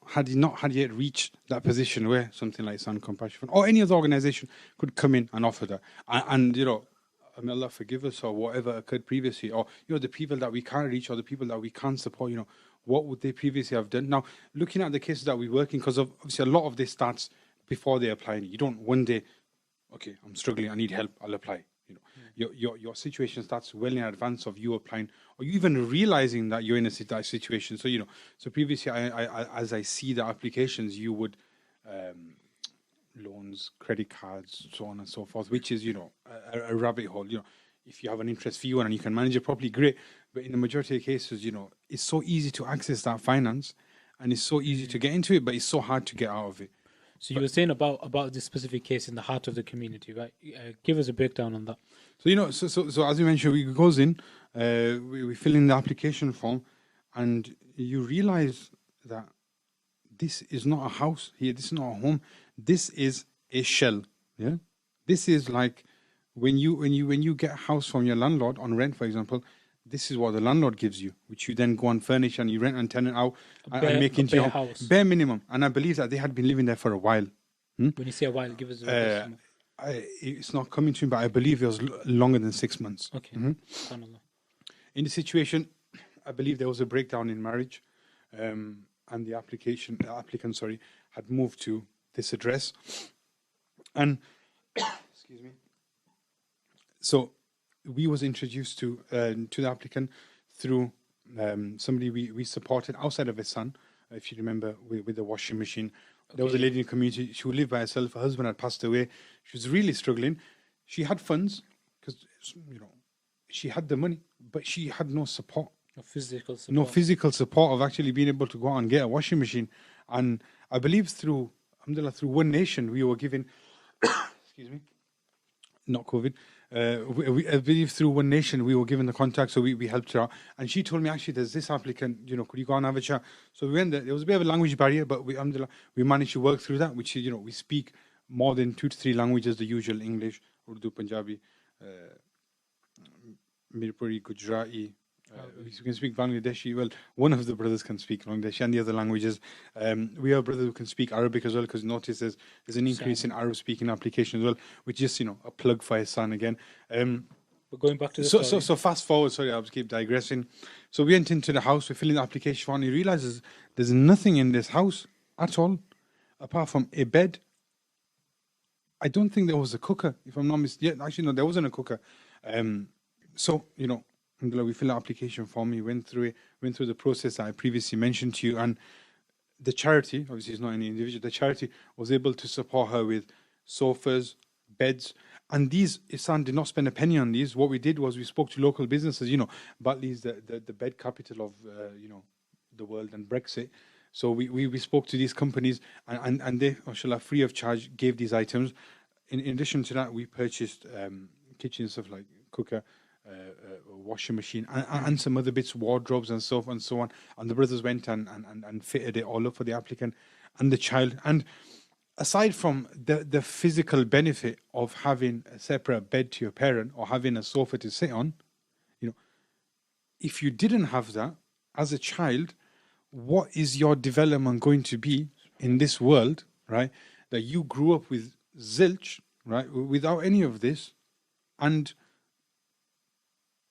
had not yet reached that position where something like Ihsan Compassion Fund or any other organization could come in and offer that. And you know, may Allah forgive us, or whatever occurred previously, or, you know, the people that we can't reach or the people that we can't support, you know, what would they previously have done? Now, looking at the cases that we're working, because obviously a lot of this starts before they apply. You don't one day, okay, I'm struggling, I need help, I'll apply. You know, your situation starts well in advance of you applying, or you even realizing that you're in that situation. So, you know, so previously, as I see the applications, you would loans, credit cards, so on and so forth, which is, you know, a rabbit hole. You know, if you have an interest fee and you can manage it properly, great. But in the majority of cases, you know, it's so easy to access that finance, and it's so easy to get into it, but it's so hard to get out of it. So you were saying about this specific case in the heart of the community, right? Give us a breakdown on that. So, you know, so as you mentioned, we goes in, we fill in the application form, and you realize that this is not a house here. This is not a home. This is a shell. Yeah, this is like when you get a house from your landlord on rent, for example. This is what the landlord gives you, which you then go and furnish and you rent and tenant out and make into your house. Bare minimum. And I believe that they had been living there for a while. When you say a while, give us a it's not coming to me, but I believe it was longer than 6 months. Okay. In the situation, I believe there was a breakdown in marriage, and the applicant, had moved to this address. And excuse me. So we was introduced to the applicant through somebody we supported outside of Ihsan, if you remember, with the washing machine. There was a lady in the community. She would live by herself. Her husband had passed away. She was really struggling. She had funds because, she had the money, but she had no support. No physical support of actually being able to go out and get a washing machine. And I believe through One Nation, we were given, excuse me, not COVID. I believe through One Nation, we were given the contact, so we helped her out. And she told me, actually, there's this applicant, could you go and have a chat? So we went there. There was a bit of a language barrier, but we managed to work through that, which is, we speak more than 2 to 3 languages, the usual English, Urdu, Punjabi, Mirpuri, Gujarati. We can speak Bangladeshi. Well, one of the brothers can speak Bangladeshi and the other languages. We have a brother who can speak Arabic as well, because notice there's an increase in Arab-speaking applications as well, which is, a plug for Ihsan again. But going back to the so fast forward, sorry, I'll keep digressing. So we went into the house, we filled in the application form, and he realizes there's nothing in this house at all, apart from a bed. I don't think there was a cooker, if I'm not mistaken. Actually, no, there wasn't a cooker. So, we filled out application form. We went through the process that I previously mentioned to you, and the charity, obviously it's not any individual, the charity was able to support her with sofas, beds, and these, Ihsan did not spend a penny on these. What we did was we spoke to local businesses. Batley is the bed capital of the world, and Brexit. So we spoke to these companies, and they, mashallah, free of charge, gave these items. In addition to that, we purchased kitchen stuff like cooker, washing machine, and some other bits, wardrobes and so on and so on. And the brothers went and fitted it all up for the applicant and the child. And aside from the physical benefit of having a separate bed to your parent or having a sofa to sit on, if you didn't have that as a child, what is your development going to be in this world, right? That you grew up with zilch, right? Without any of this, and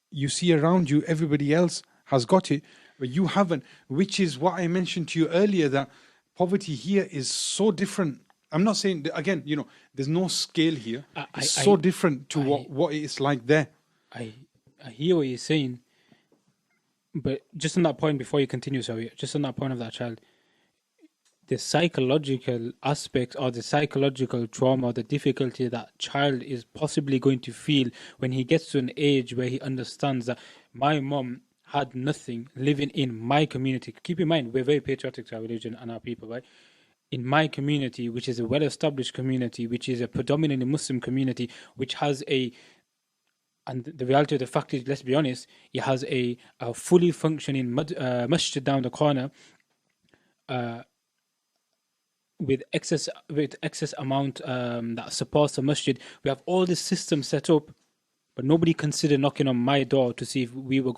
you see around you, everybody else has got it, but you haven't, which is what I mentioned to you earlier, that poverty here is so different. I'm not saying, again, there's no scale here. It's so different to what it's like there. I hear what you're saying, but just on that point, before you continue, sorry, just on that point of that child, the psychological aspect or the psychological trauma or the difficulty that child is possibly going to feel when he gets to an age where he understands that my mom had nothing living in my community. Keep in mind, we're very patriotic to our religion and our people, right? In my community, which is a well-established community, which is a predominantly Muslim community, which has and the reality of the fact is, let's be honest, it has a fully functioning masjid down the corner, with excess amount that supports the masjid. We have all this system set up, but nobody considered knocking on my door to see if we were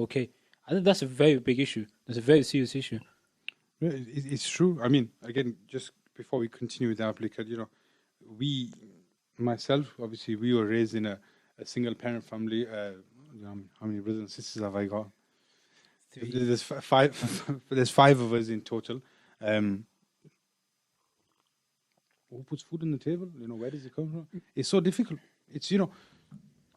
okay. I think that's a very big issue. That's a very serious issue. Yeah, it's true. I mean, again, just before we continue with the applicant, myself, obviously, we were raised in a single parent family. How many brothers and sisters have I got? 3. There's 5. There's 5 of us in total. Who puts food on the table? Where does it come from? It's so difficult. It's,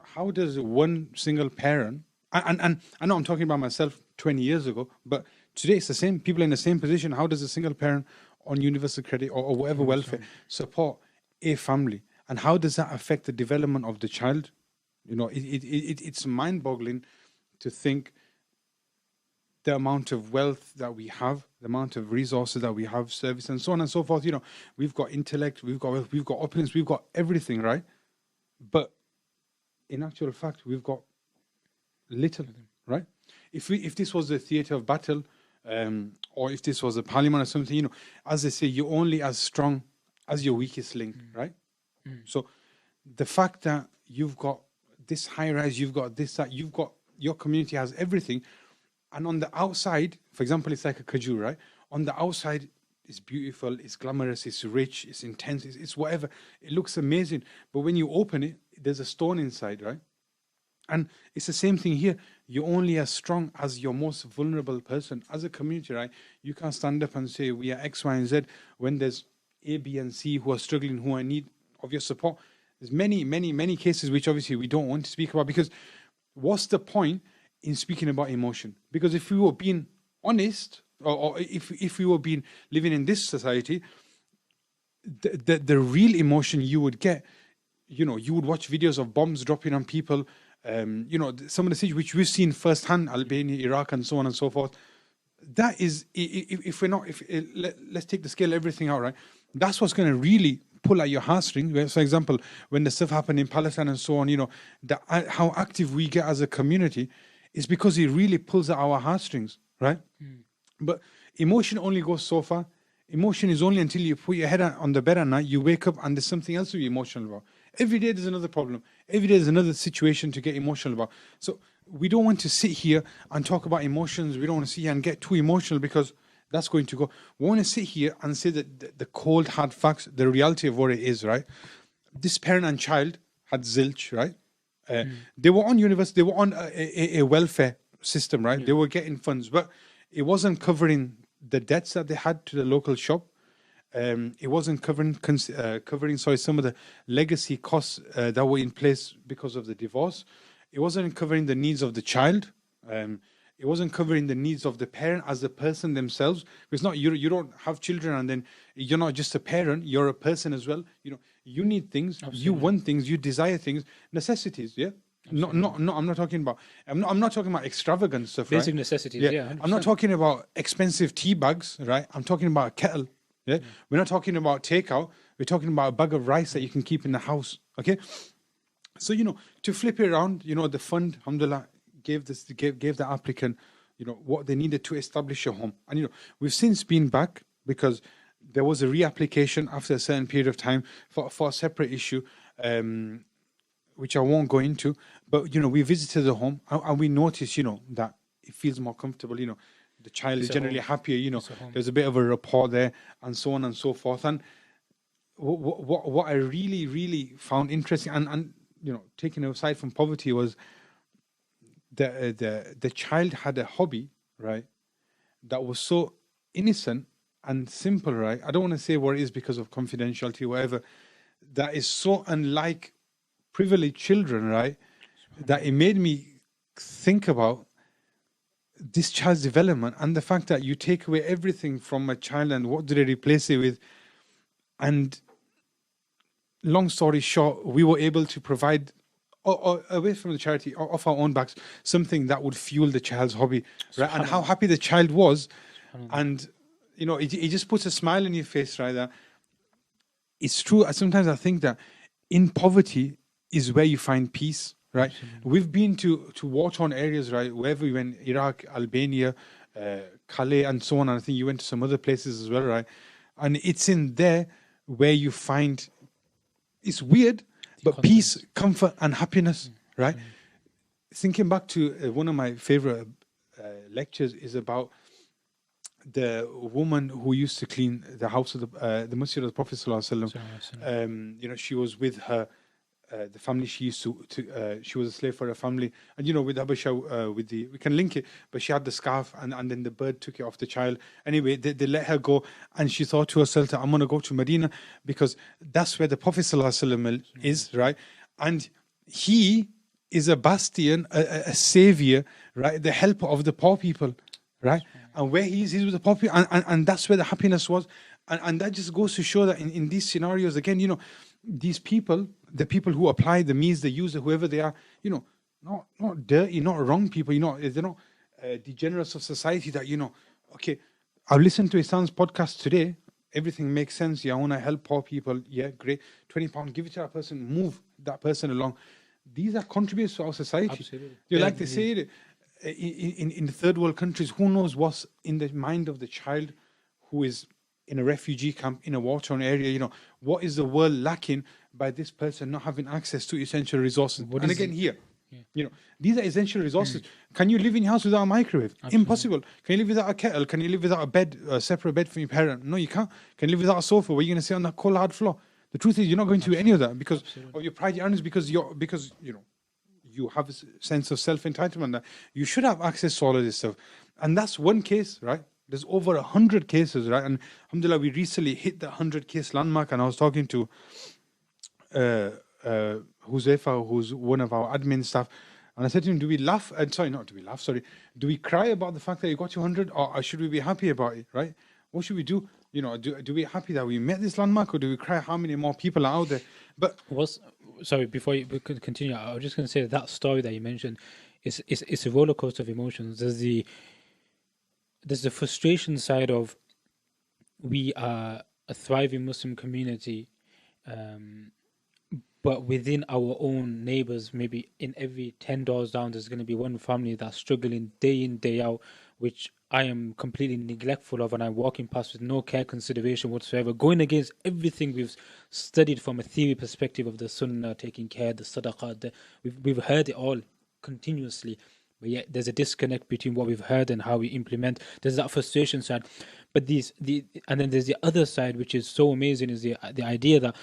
how does one single parent, and I know I'm talking about myself 20 years ago, but today it's the same. People in the same position. How does a single parent on universal credit or whatever welfare support a family? And how does that affect the development of the child? It's mind-boggling to think the amount of wealth that we have, the amount of resources that we have, service, and so on and so forth. We've got intellect, we've got wealth, we've got opulence, we've got everything, right? But in actual fact, we've got little, right? If this was the theatre of battle, or if this was a parliament or something, as they say, you're only as strong as your weakest link, right? So the fact that you've got this high rise, you've got this, that, your community has everything. And on the outside, for example, it's like a kajur, right? On the outside, it's beautiful, it's glamorous, it's rich, it's intense, it's whatever. It looks amazing. But when you open it, there's a stone inside, right? And it's the same thing here. You're only as strong as your most vulnerable person. As a community, right? You can't stand up and say, we are X, Y, and Z, when there's A, B, and C who are struggling, who are in need of your support. There's many, many, many cases which obviously we don't want to speak about, because what's the point in speaking about emotion. Because if we were being honest, or if we were being living in this society, the real emotion you would get, you would watch videos of bombs dropping on people, some of the cities which we've seen firsthand, Albania, Iraq, and so on and so forth. That is, let's take the scale, everything out, right? That's what's going to really pull at your heartstrings. For example, when the stuff happened in Palestine and so on, how active we get as a community is because it really pulls at our heartstrings, right? But emotion only goes so far. Emotion is only until you put your head on the bed at night, you wake up and there's something else to be emotional about. Every day there's another problem. Every day there's another situation to get emotional about. So we don't want to sit here and talk about emotions. We don't want to sit here and get too emotional because that's going to go. We want to sit here and say that the cold, hard facts, the reality of what it is, right? This parent and child had zilch, right? They were on university, they were on a welfare system, right? They were getting funds, but it wasn't covering the debts that they had to the local shop. It wasn't covering some of the legacy costs that were in place because of the divorce. It wasn't covering the needs of the child. It wasn't covering the needs of the parent as a person themselves. It's not you don't have children and then you're not just a parent. You're a person as well. You need things. Absolutely. You want things. You desire things. Necessities. Yeah. No. I'm not talking about. I'm not talking about extravagant stuff. Basic right? necessities. Yeah. I'm not talking about expensive tea bags. Right. I'm talking about a kettle. Yeah. We're not talking about takeout. We're talking about a bag of rice that you can keep in the house. Okay. So to flip it around, the fund, alhamdulillah, gave the applicant, what they needed to establish a home. And we've since been back because there was a reapplication after a certain period of time for a separate issue, which I won't go into. But we visited the home and we noticed, that it feels more comfortable. The child is generally happier. There's a bit of a rapport there, and so on and so forth. And what I really, really found interesting, and taking aside from poverty, was the child had a hobby, right, that was so innocent and simple, right? I don't want to say what it is because of confidentiality or whatever. That is so unlike privileged children, right? That it made me think about this child's development and the fact that you take away everything from a child and what do they replace it with? And long story short, we were able to provide, or away from the charity, or off our own backs, something that would fuel the child's hobby, right? And how happy the child was. And, it just puts a smile on your face, right? That it's true. Sometimes I think that in poverty is where you find peace, right? Absolutely. We've been to war-torn areas, right? Wherever we went, Iraq, Albania, Calais, and so on. And I think you went to some other places as well, right? And it's in there where you find, it's weird, but peace, comfort, and happiness, right? Thinking back to one of my favorite lectures is about the woman who used to clean the house of the masjid of the Prophet sallallahu alaihi wasallam. She was with her the family she used to she was a slave for her family, and with Habasha, we can link it, but she had the scarf and then the bird took it off the child. Anyway, they let her go, and she thought to herself, I'm going to go to Medina because that's where the Prophet ﷺ is, right? And he is a bastion, a savior, right? The helper of the poor people, right? And where he's with the poor people, and that's where the happiness was. And that just goes to show that in these scenarios, again, these people, the people who apply the means, the user, whoever they are, not dirty, not wrong people, they're not degenerates of society that, okay, I've listened to Ihsan's podcast today, everything makes sense, I want to help poor people, yeah, great, £20, give it to that person, move that person along. These are contributors to our society. Absolutely. Like they say, in the third world countries, who knows what's in the mind of the child who is in a refugee camp, in a war-torn area, what is the world lacking by this person not having access to essential resources? And again, here, these are essential resources. Can you live in your house without a microwave? Absolutely. Impossible. Can you live without a kettle? Can you live without a bed, a separate bed from your parent? No, you can't. Can you live without a sofa? Where are you going to sit on that cold, hard floor? The truth is, you're not going to do any of that because of your pride, your earnings, because you have a sense of self-entitlement that you should have access to all of this stuff. And that's one case, right? There's over 100 cases, right? And alhamdulillah, we recently hit the 100 case landmark, and I was talking to Huzaifa, who's one of our admin staff, And I said to him, do we laugh? Sorry, not do we laugh, sorry. Do we cry about the fact that you got your 100, or should we be happy about it, right? What should we do? You know, do we happy that we met this landmark, or do we cry how many more people are out there? But sorry, before you continue, I was just going to say that story that you mentioned, it's a roller coaster of emotions. There's the frustration side of, we are a thriving Muslim community, but within our own neighbors, maybe in every 10 doors down, there's going to be one family that's struggling day in, day out, which I am completely neglectful of, and I'm walking past with no care, consideration whatsoever, going against everything we've studied from a theory perspective of the Sunnah, taking care, the Sadaqah. We've heard it all continuously, but yet there's a disconnect between what we've heard and how we implement. There's that frustration side, but and then there's the other side, which is so amazing, is the idea that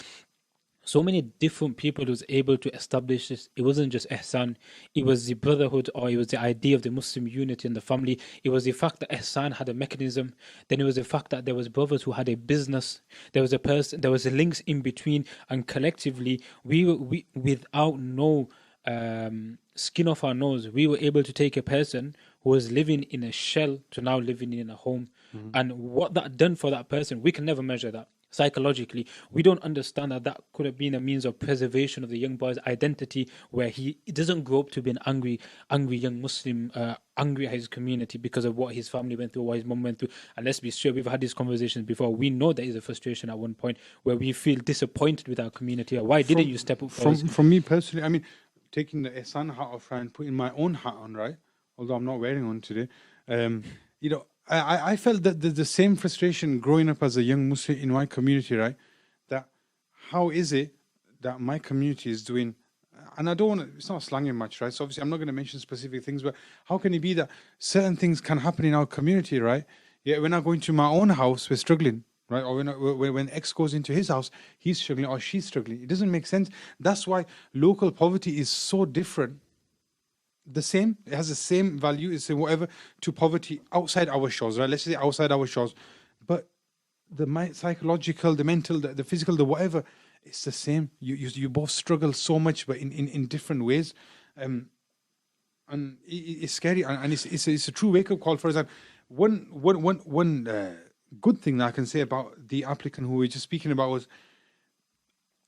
so many different people was able to establish this. It wasn't just Ihsan, it was the brotherhood, or it was the idea of the Muslim unity in the family. It was the fact that Ihsan had a mechanism. Then it was the fact that there was brothers who had a business. There was a links in between, and collectively, we without no skin off our nose, we were able to take a person who was living in a shell to now living in a home. And what that done for that person, we can never measure that. Psychologically, we don't understand that could have been a means of preservation of the young boy's identity, where he doesn't grow up to be an angry young Muslim, angry at his community because of what his family went through, what his mum went through. And let's be sure, we've had these conversations before. We know there is a frustration at one point where we feel disappointed with our community. Why didn't you step up for us? From me personally, I mean, taking the Ihsan hat off and putting my own hat on, right? Although I'm not wearing one today, you know, I felt that the same frustration growing up as a young Muslim in my community, right? That how is it that my community is doing, and I don't want to, it's not slanging much, right? So obviously I'm not going to mention specific things, but how can it be that certain things can happen in our community, right? Yeah, when I go into my own house, we're struggling, right? Or when X goes into his house, he's struggling or she's struggling. It doesn't make sense. That's why local poverty is so different. The same, it has the same value, it's whatever, to poverty outside our shores, right? Let's say outside our shores, but the psychological, the mental, the physical, the whatever, it's the same. You both struggle so much, but in different ways, and it's scary, and it's a true wake up call for us. One good thing that I can say about the applicant who we were just speaking about was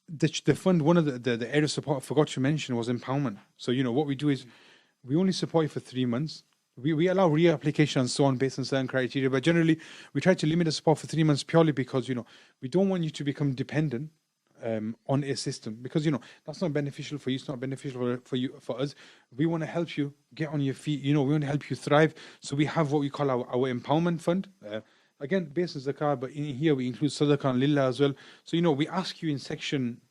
the fund. One of the area of support I forgot to mention was empowerment. So you know what we do is, we only support you for 3 months. We allow reapplication and so on based on certain criteria, but generally we try to limit the support for 3 months purely because, you know, we don't want you to become dependent on a system, because, you know, that's not beneficial for you. It's not beneficial for us. We want to help you get on your feet. You know, we want to help you thrive. So we have what we call our empowerment fund. Again, based on Zakah, but in here we include Sadaqah and Lillah as well. So, you know, we ask you in section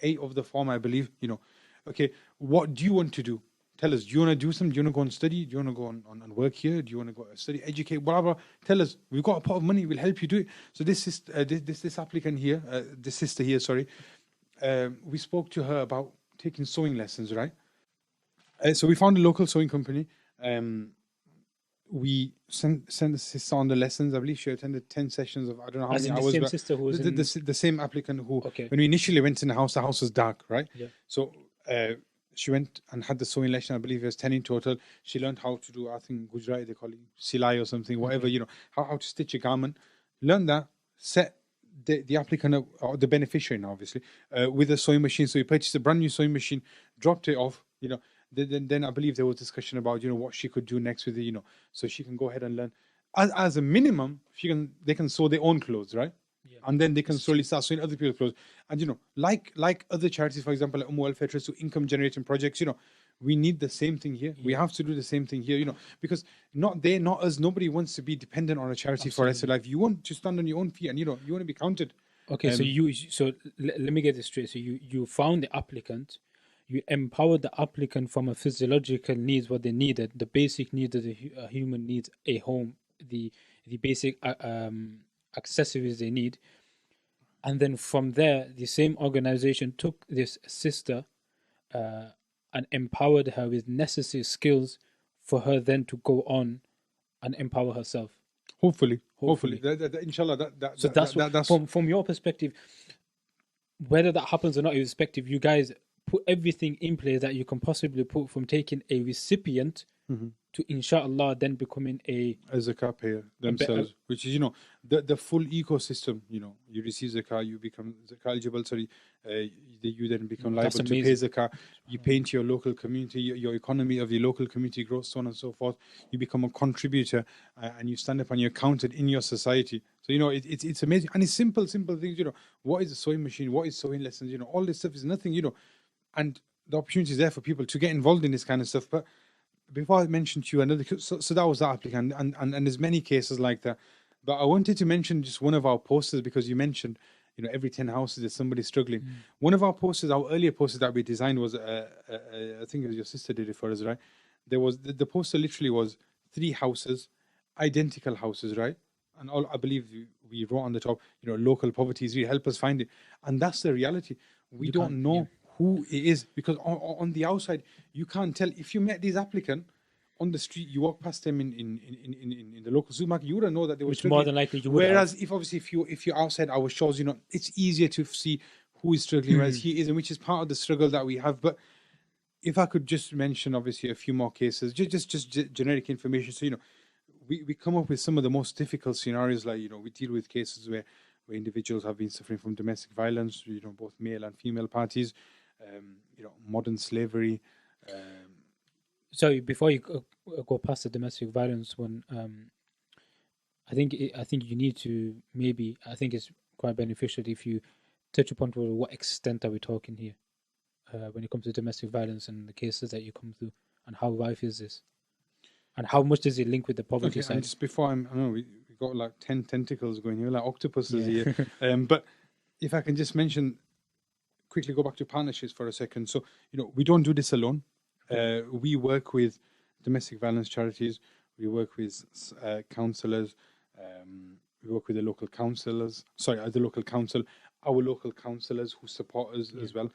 8 of the form, I believe, you know, okay, what do you want to do? Tell us, do you want to do something? Do you want to go and study? Do you want to go on work here? Do you want to go study, educate, blah, blah? Tell us. We've got a pot of money. We'll help you do it. So this applicant here, this sister here, sorry, we spoke to her about taking sewing lessons, right? So we found a local sewing company. We sent the sister on the lessons. I believe she attended 10 sessions of, I don't know how many hours. The same sister who was the same applicant who, okay, when we initially went in the house was dark, right? Yeah. So she went and had the sewing lesson. I believe it was 10 in total. She learned how to do, I think Gujarati they call it silai or something, whatever, you know, how to stitch a garment. Learned that, set the applicant up, or the beneficiary now, obviously, with a sewing machine. So we purchased a brand new sewing machine, dropped it off, you know. Then I believe there was discussion about, you know, what she could do next with it, you know, so she can go ahead and learn. As a minimum, they can sew their own clothes, right? Yeah. And then they can slowly start sewing other people's clothes. And, you know, like other charities, for example, like Welfare Trust, so income generating projects, you know, we need the same thing here. Yeah. We have to do the same thing here, you know, because not they, not us, nobody wants to be dependent on a charity for the rest of life. You want to stand on your own feet and, you know, you want to be counted. Okay, so let me get this straight. So you found the applicant, you empowered the applicant from a physiological needs, what they needed, the basic needs that a human needs, a home, the basic accessories they need. And then from there, the same organization took this sister and empowered her with necessary skills for her then to go on and empower herself. Hopefully. Inshallah. So that's from your perspective, whether that happens or not, irrespective, you guys put everything in place that you can possibly put, from taking a recipient to inshallah then becoming a zakah payer themselves, which is, the full ecosystem. You receive zakah, you become zakah eligible. Sorry, you then become liable to pay zakah. You pay into your local community, your economy of your local community grows, so on and so forth. You become a contributor, and you stand up and you're counted in your society. So it's amazing, and it's simple things. What is a sewing machine? What is sewing lessons? All this stuff is nothing. And the opportunity is there for people to get involved in this kind of stuff. But before I mentioned to you another, so that was that applicant, and there's many cases like that. But I wanted to mention just one of our posters, because you mentioned, every 10 houses there's somebody struggling. One of our posters, our earlier posters that we designed was, I think it was your sister did it for us, right? There was the poster literally was 3 houses, identical houses, right? And all I believe we wrote on the top, local poverty is real. Help us find it, and that's the reality. We don't know who it is, because on the outside you can't tell. If you met this applicant on the street, you walk past them in the local supermarket, you wouldn't know that they were struggling. More than likely you would. Whereas if you're outside our shores, it's easier to see who is struggling, whereas he isn't, which is part of the struggle that we have. But if I could just mention obviously a few more cases, just generic information, so we come up with some of the most difficult scenarios. Like we deal with cases where individuals have been suffering from domestic violence, both male and female parties. Modern slavery. Sorry, before you go past the domestic violence one, I think you need to I think it's quite beneficial if you touch upon to what extent are we talking here when it comes to domestic violence and the cases that you come through, and how rife is this, and how much does it link with the poverty side? And just before I know we got like 10 tentacles going here, like octopuses here. But if I can just mention. Quickly go back to partnerships for a second. So, we don't do this alone. We work with domestic violence charities. We work with counsellors. We work with the local councillors. The local council, our local councillors who support us as well.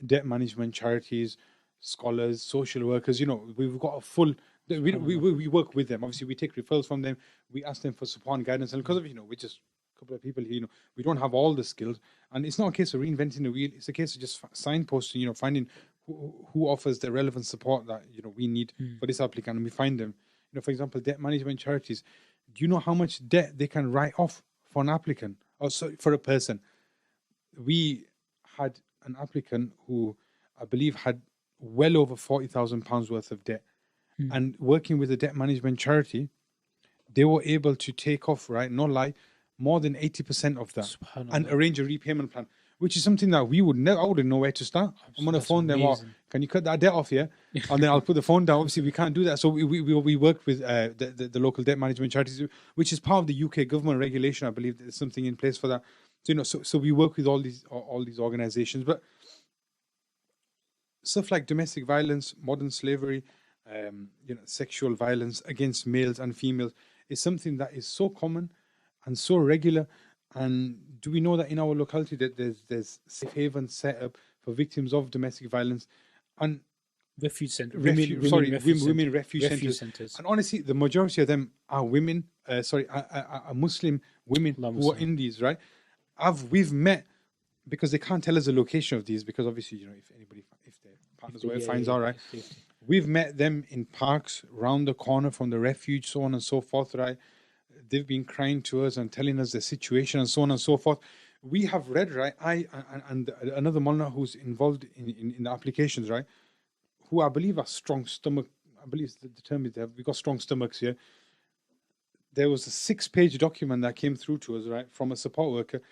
Debt management charities, scholars, social workers. We've got a full. We work with them. Obviously, we take referrals from them. We ask them for support and guidance. And because of we're just couple of people here, we don't have all the skills, and it's not a case of reinventing the wheel. It's a case of just signposting, finding who offers the relevant support that we need for this applicant, and we find them. For example, debt management charities. Do you know how much debt they can write off for an applicant, or for a person? We had an applicant who I believe had well over £40,000 worth of debt, and working with a debt management charity, they were able to take off, right, no lie, more than 80% of that, and arrange a repayment plan, which is something that we would never. I wouldn't know where to start. I'm on the phone them. Can you cut that debt off here? And then I'll put the phone down. Obviously, we can't do that. So we work with the local debt management charities, which is part of the UK government regulation. I believe there's something in place for that. So we work with all these organisations. But stuff like domestic violence, modern slavery, sexual violence against males and females is something that is so common and so regular. And do we know that in our locality that there's safe havens set up for victims of domestic violence and refuge centers? Women refuge centers. And honestly, the majority of them are women. Are Muslim women who are in these, right? We've met, because they can't tell us the location of these, because obviously if their partners finds out, right? We've met them in parks round the corner from the refuge, so on and so forth, right? They've been crying to us and telling us the situation and so on and so forth. We have read, right? And another Mullah who's involved in the applications, right? Who I believe are strong stomach. I believe the term is we got strong stomachs here. There was a 6-page document that came through to us, right, from a support worker,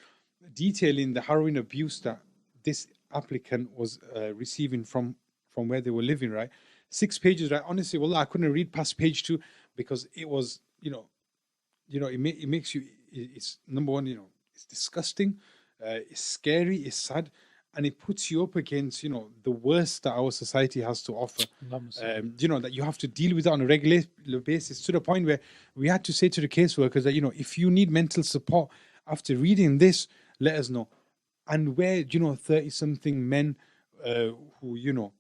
detailing the harrowing abuse that this applicant was receiving from where they were living, right? 6 pages, right? Honestly, well, I couldn't read past page 2 because it was, it makes you, it's number one, it's disgusting, it's scary, it's sad, and it puts you up against, the worst that our society has to offer. That you have to deal with it on a regular basis, to the point where we had to say to the caseworkers that, if you need mental support after reading this, let us know. And where, 30-something men who,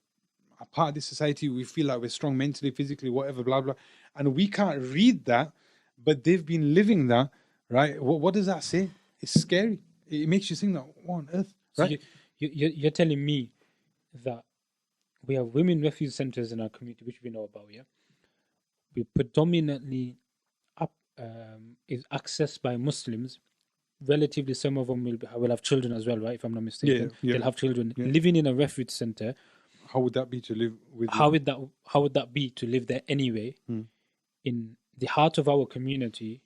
are part of this society, we feel like we're strong mentally, physically, whatever, blah, blah, and we can't read that, but they've been living that, right? What does that say? It's scary. It makes you think that, what on earth, right? So you're telling me that we have women refuge centers in our community, which we know about, yeah. We predominantly up is accessed by Muslims. Relatively, some of them will have children as well, right? If I'm not mistaken, they'll have children living in a refuge center. How would that be to live with? How would that be to live there anyway? In the heart of our community,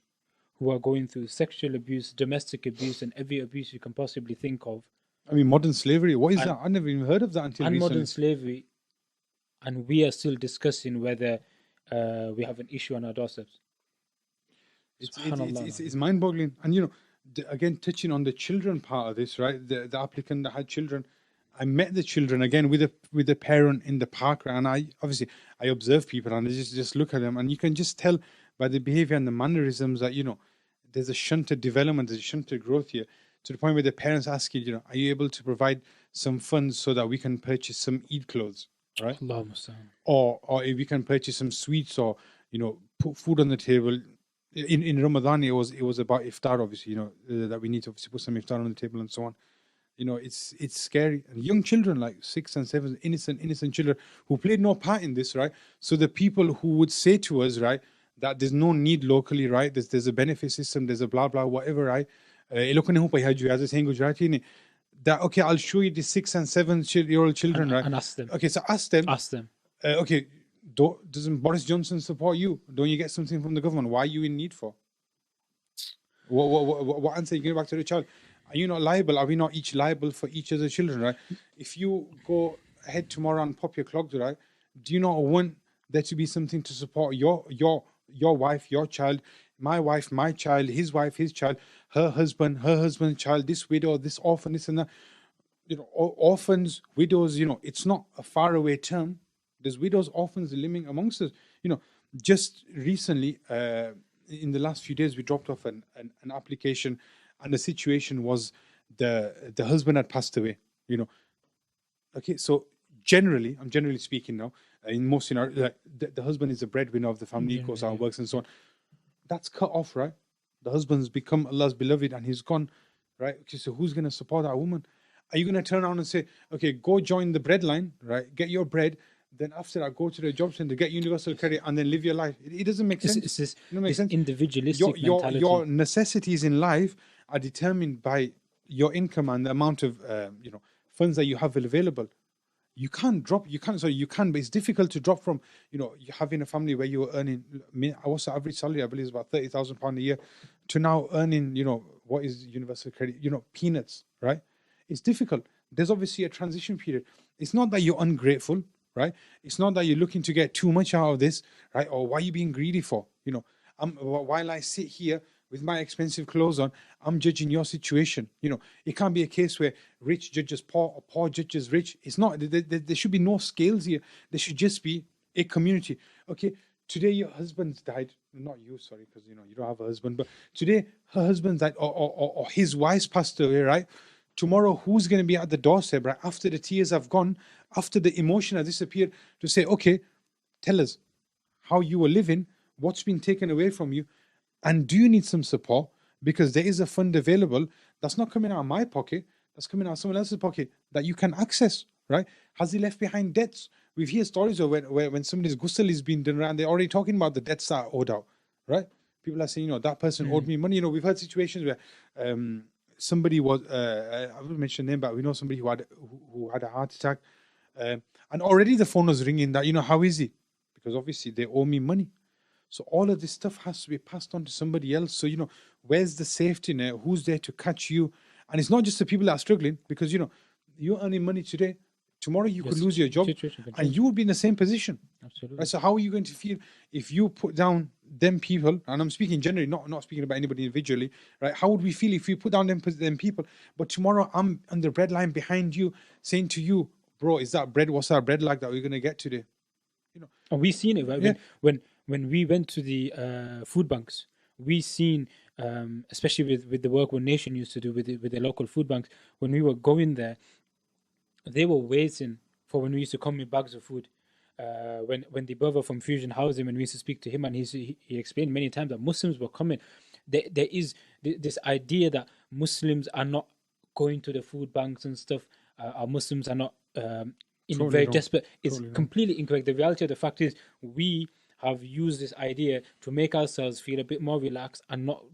who are going through sexual abuse, domestic abuse, and every abuse you can possibly think of. I mean, modern slavery. What is that? I never even heard of that until recently. Modern slavery, and we are still discussing whether we have an issue on our doorsteps. It's mind-boggling. And again, touching on the children part of this, right? The applicant that had children, I met the children again with a parent in the park, and I observe people and I just look at them, and you can just tell by the behavior and the mannerisms that there's a shunted development, there's a shunted growth here, to the point where the parents ask you, are you able to provide some funds so that we can purchase some Eid clothes, right? Or if we can purchase some sweets, or put food on the table. In Ramadan, it was about iftar, obviously, that we need to obviously put some iftar on the table and so on. It's scary. And young children, like 6 and 7, innocent children who played no part in this, right? So the people who would say to us, right, that there's no need locally, right? There's a benefit system, there's a blah blah whatever, right? That okay, I'll show you the 6 and 7-year-old children, right? And ask them. Okay, so ask them. Okay, doesn't Boris Johnson support you? Don't you get something from the government? Why are you in need for? What answer are you giving back to the child? Are you not liable? Are we not each liable for each other's children, right? If you go ahead tomorrow and pop your clogs, right, do you not want there to be something to support your wife, your child, my wife, my child, his wife, his child, her husband's child, this widow, this orphan, this and that? Orphans, widows, it's not a faraway term. There's widows, orphans living amongst us. Just recently, in the last few days, we dropped off an application, and the situation was the husband had passed away. Okay, so I'm generally speaking now, in most the husband is the breadwinner of the family, goes out, works and so on. That's cut off, right? The husband's become Allah's beloved and he's gone, right? Okay, so who's going to support that woman? Are you going to turn around and say, okay, go join the bread line, right? Get your bread. Then after that, go to the job center, get universal credit, and then live your life. It doesn't make sense. It's individualistic mentality. Your necessities in life are determined by your income and the amount of funds that you have available. You can, but it's difficult to drop from you having a family where you were earning, what's the average salary? I believe is about £30,000 a year, to now earning what is universal credit? Peanuts, right? It's difficult. There's obviously a transition period. It's not that you're ungrateful, right? It's not that you're looking to get too much out of this, right? Or why are you being greedy for? While I sit here with my expensive clothes on, I'm judging your situation. It can't be a case where rich judges poor or poor judges rich. It's not. There should be no scales here. There should just be a community. Okay, today your husband's died. Not you, sorry, because you don't have a husband. But today her husband's died, or his wife's passed away, right? Tomorrow, who's going to be at the doorstep, right? After the tears have gone, after the emotion has disappeared, to say, okay, tell us how you were living, what's been taken away from you, and do you need some support? Because there is a fund available that's not coming out of my pocket, that's coming out of someone else's pocket that you can access, right? Has he left behind debts? We've heard stories of where when somebody's ghusl is being done around, they're already talking about the debts that are owed out, right? People are saying, that person owed me money. We've had situations where somebody was, I won't mention name, but we know somebody who had a heart attack. And already the phone was ringing that, how is he? Because obviously they owe me money. So all of this stuff has to be passed on to somebody else. So, where's the safety net? Who's there to catch you? And it's not just the people that are struggling, because, you're earning money today. Tomorrow you could lose your job and you would be in the same position. Absolutely. Right? So how are you going to feel if you put down them people, and I'm speaking generally, not speaking about anybody individually, right? How would we feel if you put down them people, but tomorrow I'm on the bread line behind you saying to you, bro, is that bread, what's that bread like that we're going to get today? And we've seen it, right? Yeah. When we went to the food banks, we seen, especially with the work One Nation used to do with the local food banks, when we were going there, they were waiting for when we used to come with bags of food. When the brother from Fusion Housing, when we used to speak to him, and he explained many times that Muslims were coming. There is this idea that Muslims are not going to the food banks and stuff. Our Muslims are not in Totally very wrong. desperate is Totally wrong. completely incorrect. The reality of the fact is we have used this idea to make ourselves feel a bit more relaxed and not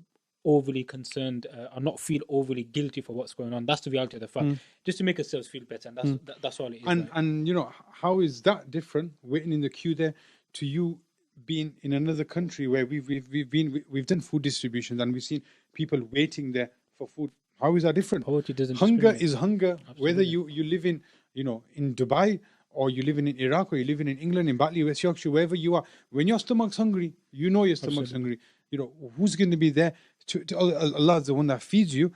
overly concerned or not feel overly guilty for what's going on. That's the reality of the fact. Just to make ourselves feel better, and that's all it is. Right? And how is that different, waiting in the queue there, to you being in another country where we've done food distributions and we've seen people waiting there for food? How is that different? Poverty doesn't Hunger discriminate. is hunger, whether Absolutely. you live in in Dubai, or you live in Iraq, or you live in England, in Batley, West Yorkshire, wherever you are. When your stomach's hungry, you know your stomach's Absolutely. hungry. Who's going to be there to Allah is the one that feeds you,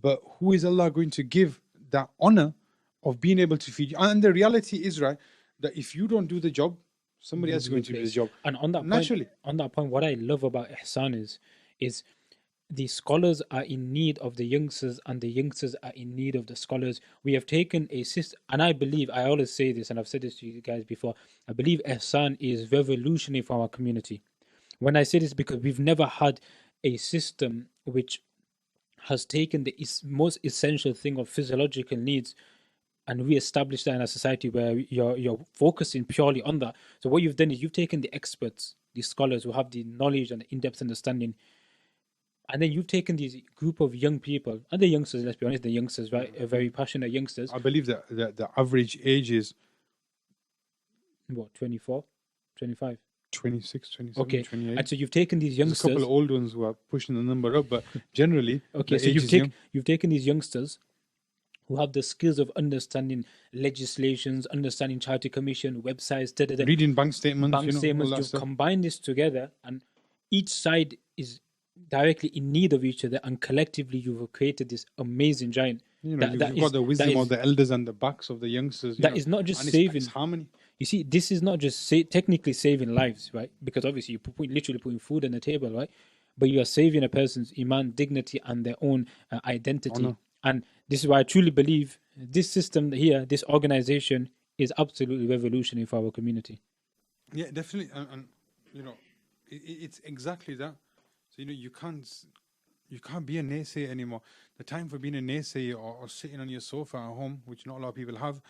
but who is Allah going to give that honor of being able to feed you? And the reality is, right, that if you don't do the job, somebody else is going to do the job. And on that Naturally. point, what I love about Ihsan is the scholars are in need of the youngsters, and the youngsters are in need of the scholars. We have taken a system, and I believe, I always say this, and I've said this to you guys before, I believe Ihsan is revolutionary for our community. When I say this, because we've never had a system which has taken the most essential thing of physiological needs and re-establish that in a society where you're focusing purely on that. So what you've done is you've taken the experts, the scholars who have the knowledge and the in-depth understanding, and then you've taken these group of young people and the youngsters. Let's be honest, the youngsters, right? Very passionate youngsters. I believe that the average age is What, 24, 25? 26, 27, Okay, 28. and so you've taken these There's a youngsters. couple of old ones who are pushing the number up, but generally, Okay, the so age is young. you've taken these youngsters who have the skills of understanding legislations, understanding charity commission, websites, Reading bank statements, bank all statements. that You've stuff. combined this together, and each side is directly in need of each other, and collectively you've created this amazing giant. You've got the wisdom of the elders and the backs of the youngsters. That is not just and saving. it's harmony. You see, this is not just technically saving lives, right? Because obviously you're literally putting food on the table, right? But you are saving a person's iman, dignity, and their own identity. Honor. And this is why I truly believe this system here, this organization, is absolutely revolutionary for our community. Yeah, definitely, and it's exactly that. So you can't be a naysayer anymore. The time for being a naysayer or sitting on your sofa at home, which not a lot of people have,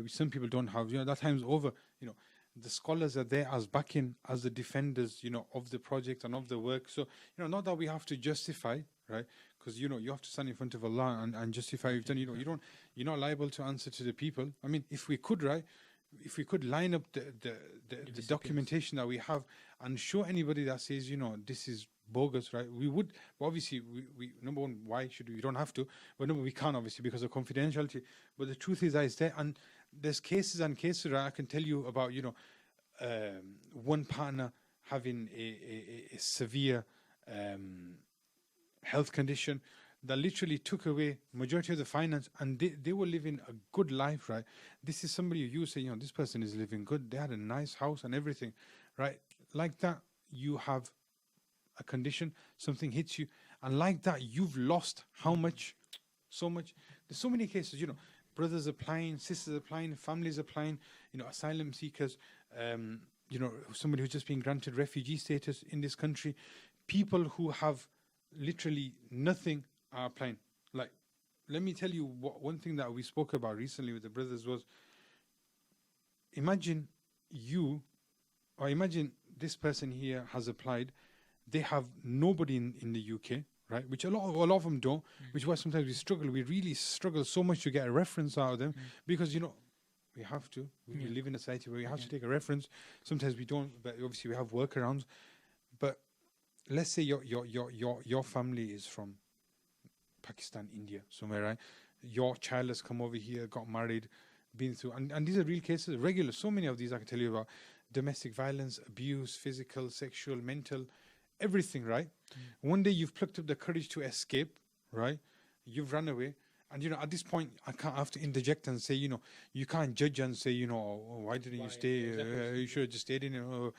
some people don't have. That time's over. The scholars are there as backing, as the defenders, of the project and of the work. So not that we have to justify, right? Because you have to stand in front of Allah and justify you've done. You're not liable to answer to the people. I mean, if we could, right? If we could line up the documentation that we have and show anybody that says, this is bogus, right? We would, but obviously, we number one, why should we? You don't have to, but number we can't, obviously, because of confidentiality. But the truth is that it's there, and there's cases and cases. Right? I can tell you about, one partner having a severe health condition that literally took away majority of the finance, and they were living a good life, right? This is somebody you say, this person is living good. They had a nice house and everything, right? Like that, you have a condition, something hits you, and like that, you've lost how much? So much. There's so many cases, brothers applying, sisters applying, families applying, asylum seekers, somebody who's just been granted refugee status in this country, people who have literally nothing are applying. Like, let me tell you one thing that we spoke about recently with the brothers was, imagine this person here has applied, they have nobody in the UK, right? Which a lot of them don't, which is why sometimes we really struggle so much to get a reference out of them, because we have to. We live in a society where we have to take a reference. Sometimes we don't, but obviously we have workarounds. But let's say your family is from Pakistan, India, somewhere, right? Your child has come over here, got married, been through, and these are real cases, regular. So many of these I can tell you about: domestic violence, abuse, physical, sexual, mental, everything, right? One day you've plucked up the courage to escape, right? You've run away. And, at this point, I have to interject and say, you can't judge and say, why didn't you stay? Exactly. You should have just stayed in, and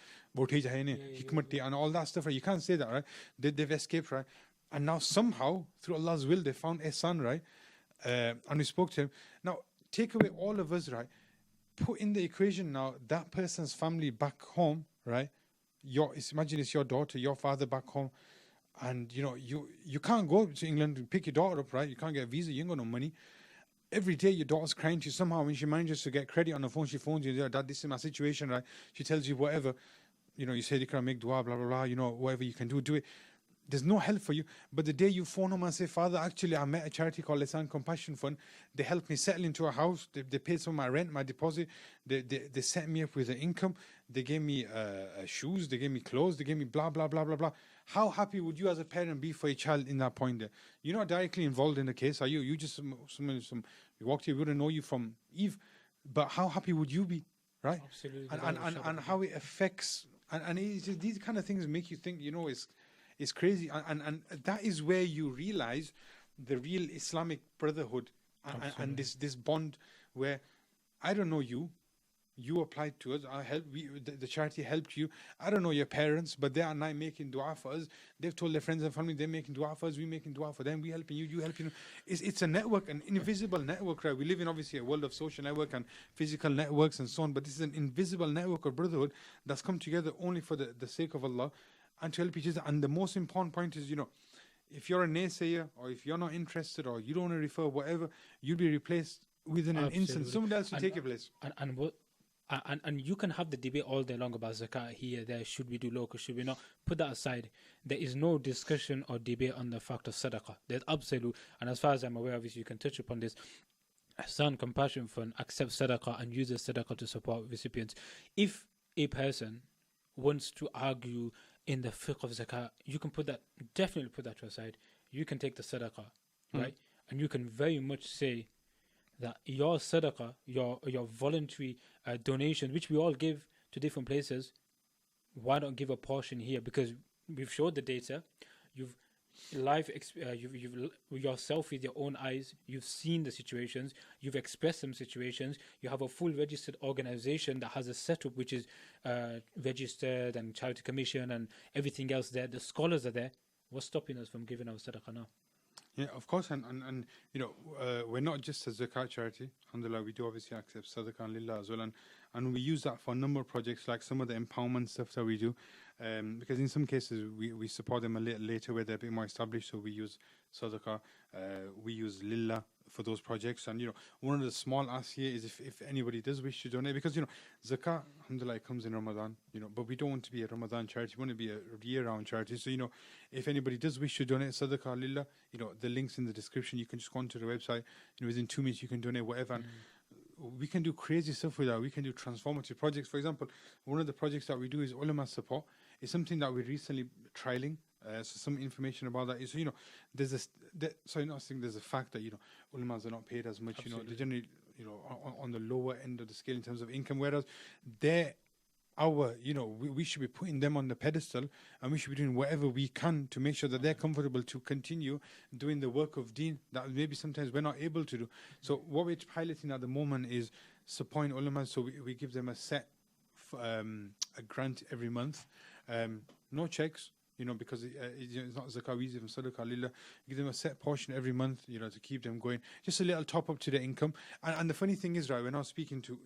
all that stuff, right? You can't say that, right? They've escaped, right? And now somehow, through Allah's will, they found Ihsan, right? And we spoke to him. Now, take away all of us, right? Put in the equation now that person's family back home, right? Imagine it's your daughter, your father back home. And you can't go to England to pick your daughter up, right? You can't get a visa, you ain't got no money. every day your daughter's crying to you. Somehow when she manages to get credit on the phone, she phones you, Dad, this is my situation, right? She tells you whatever, you say, Ikra, make dua, blah, blah, blah, whatever you can do it. There's no help for you. But the day you phone them and say, Father, actually, I met a charity called Ihsan Compassion Fund. They helped me settle into a house. They paid some of my rent, my deposit. They set me up with an income. They gave me shoes. They gave me clothes. They gave me blah, blah, blah, blah, blah. How happy would you as a parent be for a child in that point there? You're not directly involved in the case, are you? You just, you walked here, we wouldn't know you from Eve. But how happy would you be, right? Absolutely. And how it affects, and it's just, these kind of things make you think, it's crazy, and that is where you realize the real Islamic brotherhood and this bond where I don't know you applied to us, I help, the charity helped you. I don't know your parents, but they are now making dua for us. They've told their friends and family they're making dua for us, we making dua for them, we helping you, you helping them. It's a network, an invisible network, right? We live in obviously a world of social network and physical networks and so on, but this is an invisible network of brotherhood that's come together only for the sake of Allah and to help each other. And the most important point is, if you're a naysayer or if you're not interested or you don't want to refer whatever, you'll be replaced within an instant. Someone else will take your place. And you can have the debate all day long about zakat here, there, should we do local, should we not? Put that aside. There is no discussion or debate on the fact of sadaqah. There's absolute, and as far as I'm aware, obviously you can touch upon this, Ihsan Compassion Fund accepts sadaqah and uses sadaqah to support recipients. If a person wants to argue in the fiqh of zakat, you can definitely put that to aside. You can take the sadaqah, right? And you can very much say that your sadaqah, your voluntary donation, which we all give to different places, why not give a portion here? Because we've showed the data, you've yourself with your own eyes, you've seen the situations, you've expressed some situations, you have a full registered organization that has a setup which is registered and charity commission and everything else there, the scholars are there. What's stopping us from giving our sadaqah now? Yeah, of course, and we're not just a zakat charity. Alhamdulillah, we do obviously accept Sadaqah and Lillah as well, and we use that for a number of projects, like some of the empowerment stuff that we do, because in some cases we support them a little later where they're a bit more established, so we use Sadaqah, we use Lillah for those projects. And one of the small asks here is if anybody does wish to donate, because zakat, alhamdulillah, it comes in Ramadan, but we don't want to be a Ramadan charity, we want to be a year-round charity. So if anybody does wish to donate Sadaqah, Lillah, the link's in the description. You can just go onto the website, within 2 minutes you can donate whatever. And we can do crazy stuff with that. We can do transformative projects. For example, one of the projects that we do is ulama support. It's something that we're recently trialing. So some information about that is, there's a fact that, ulamas are not paid as much. Absolutely. They're generally, on the lower end of the scale in terms of income, whereas we should be putting them on the pedestal, and we should be doing whatever we can to make sure that they're comfortable to continue doing the work of deen that maybe sometimes we're not able to do. So what we're piloting at the moment is supporting ulamas. So we give them a grant every month, no checks, because it's not zakah, we give them sadaqah lillah. Give them a set portion every month, to keep them going. Just a little top up to their income. And the funny thing is, right, when I was speaking to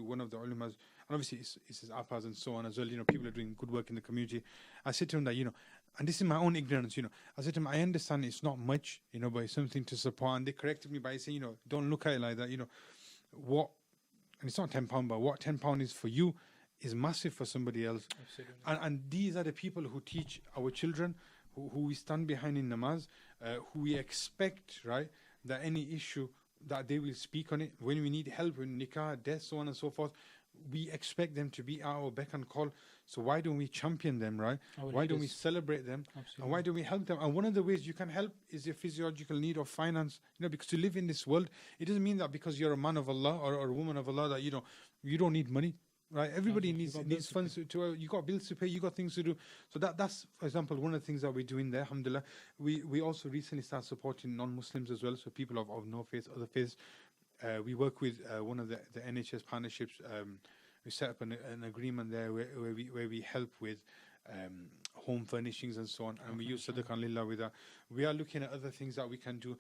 one of the ulamas, and obviously it's his appas and so on as well, people are doing good work in the community. I said to him that, and this is my own ignorance, I said to him, I understand it's not much, but it's something to support. And they corrected me by saying, don't look at it like that, and it's not £10, but what £10 is for you is massive for somebody else. And these are the people who teach our children, who we stand behind in namaz, who we expect, right, that any issue that they will speak on it. When we need help with nikah, death, so on and so forth, we expect them to be at our beck and call. So why don't we champion them, right? Why don't we celebrate them? Absolutely. And why don't we help them? And one of the ways you can help is your physiological need of finance. Because to live in this world, it doesn't mean that because you're a man of Allah or a woman of Allah that you don't need money. Right, everybody needs funds to you got bills to pay, you got things to do. So that's, for example, one of the things that we're doing there, alhamdulillah. We also recently started supporting non-Muslims as well, so people of no faith, other faiths. We work with one of the NHS partnerships. We set up an agreement there where we help with home furnishings and so on, and we use Sadaqah Lillah with that. We are looking at other things that we can do.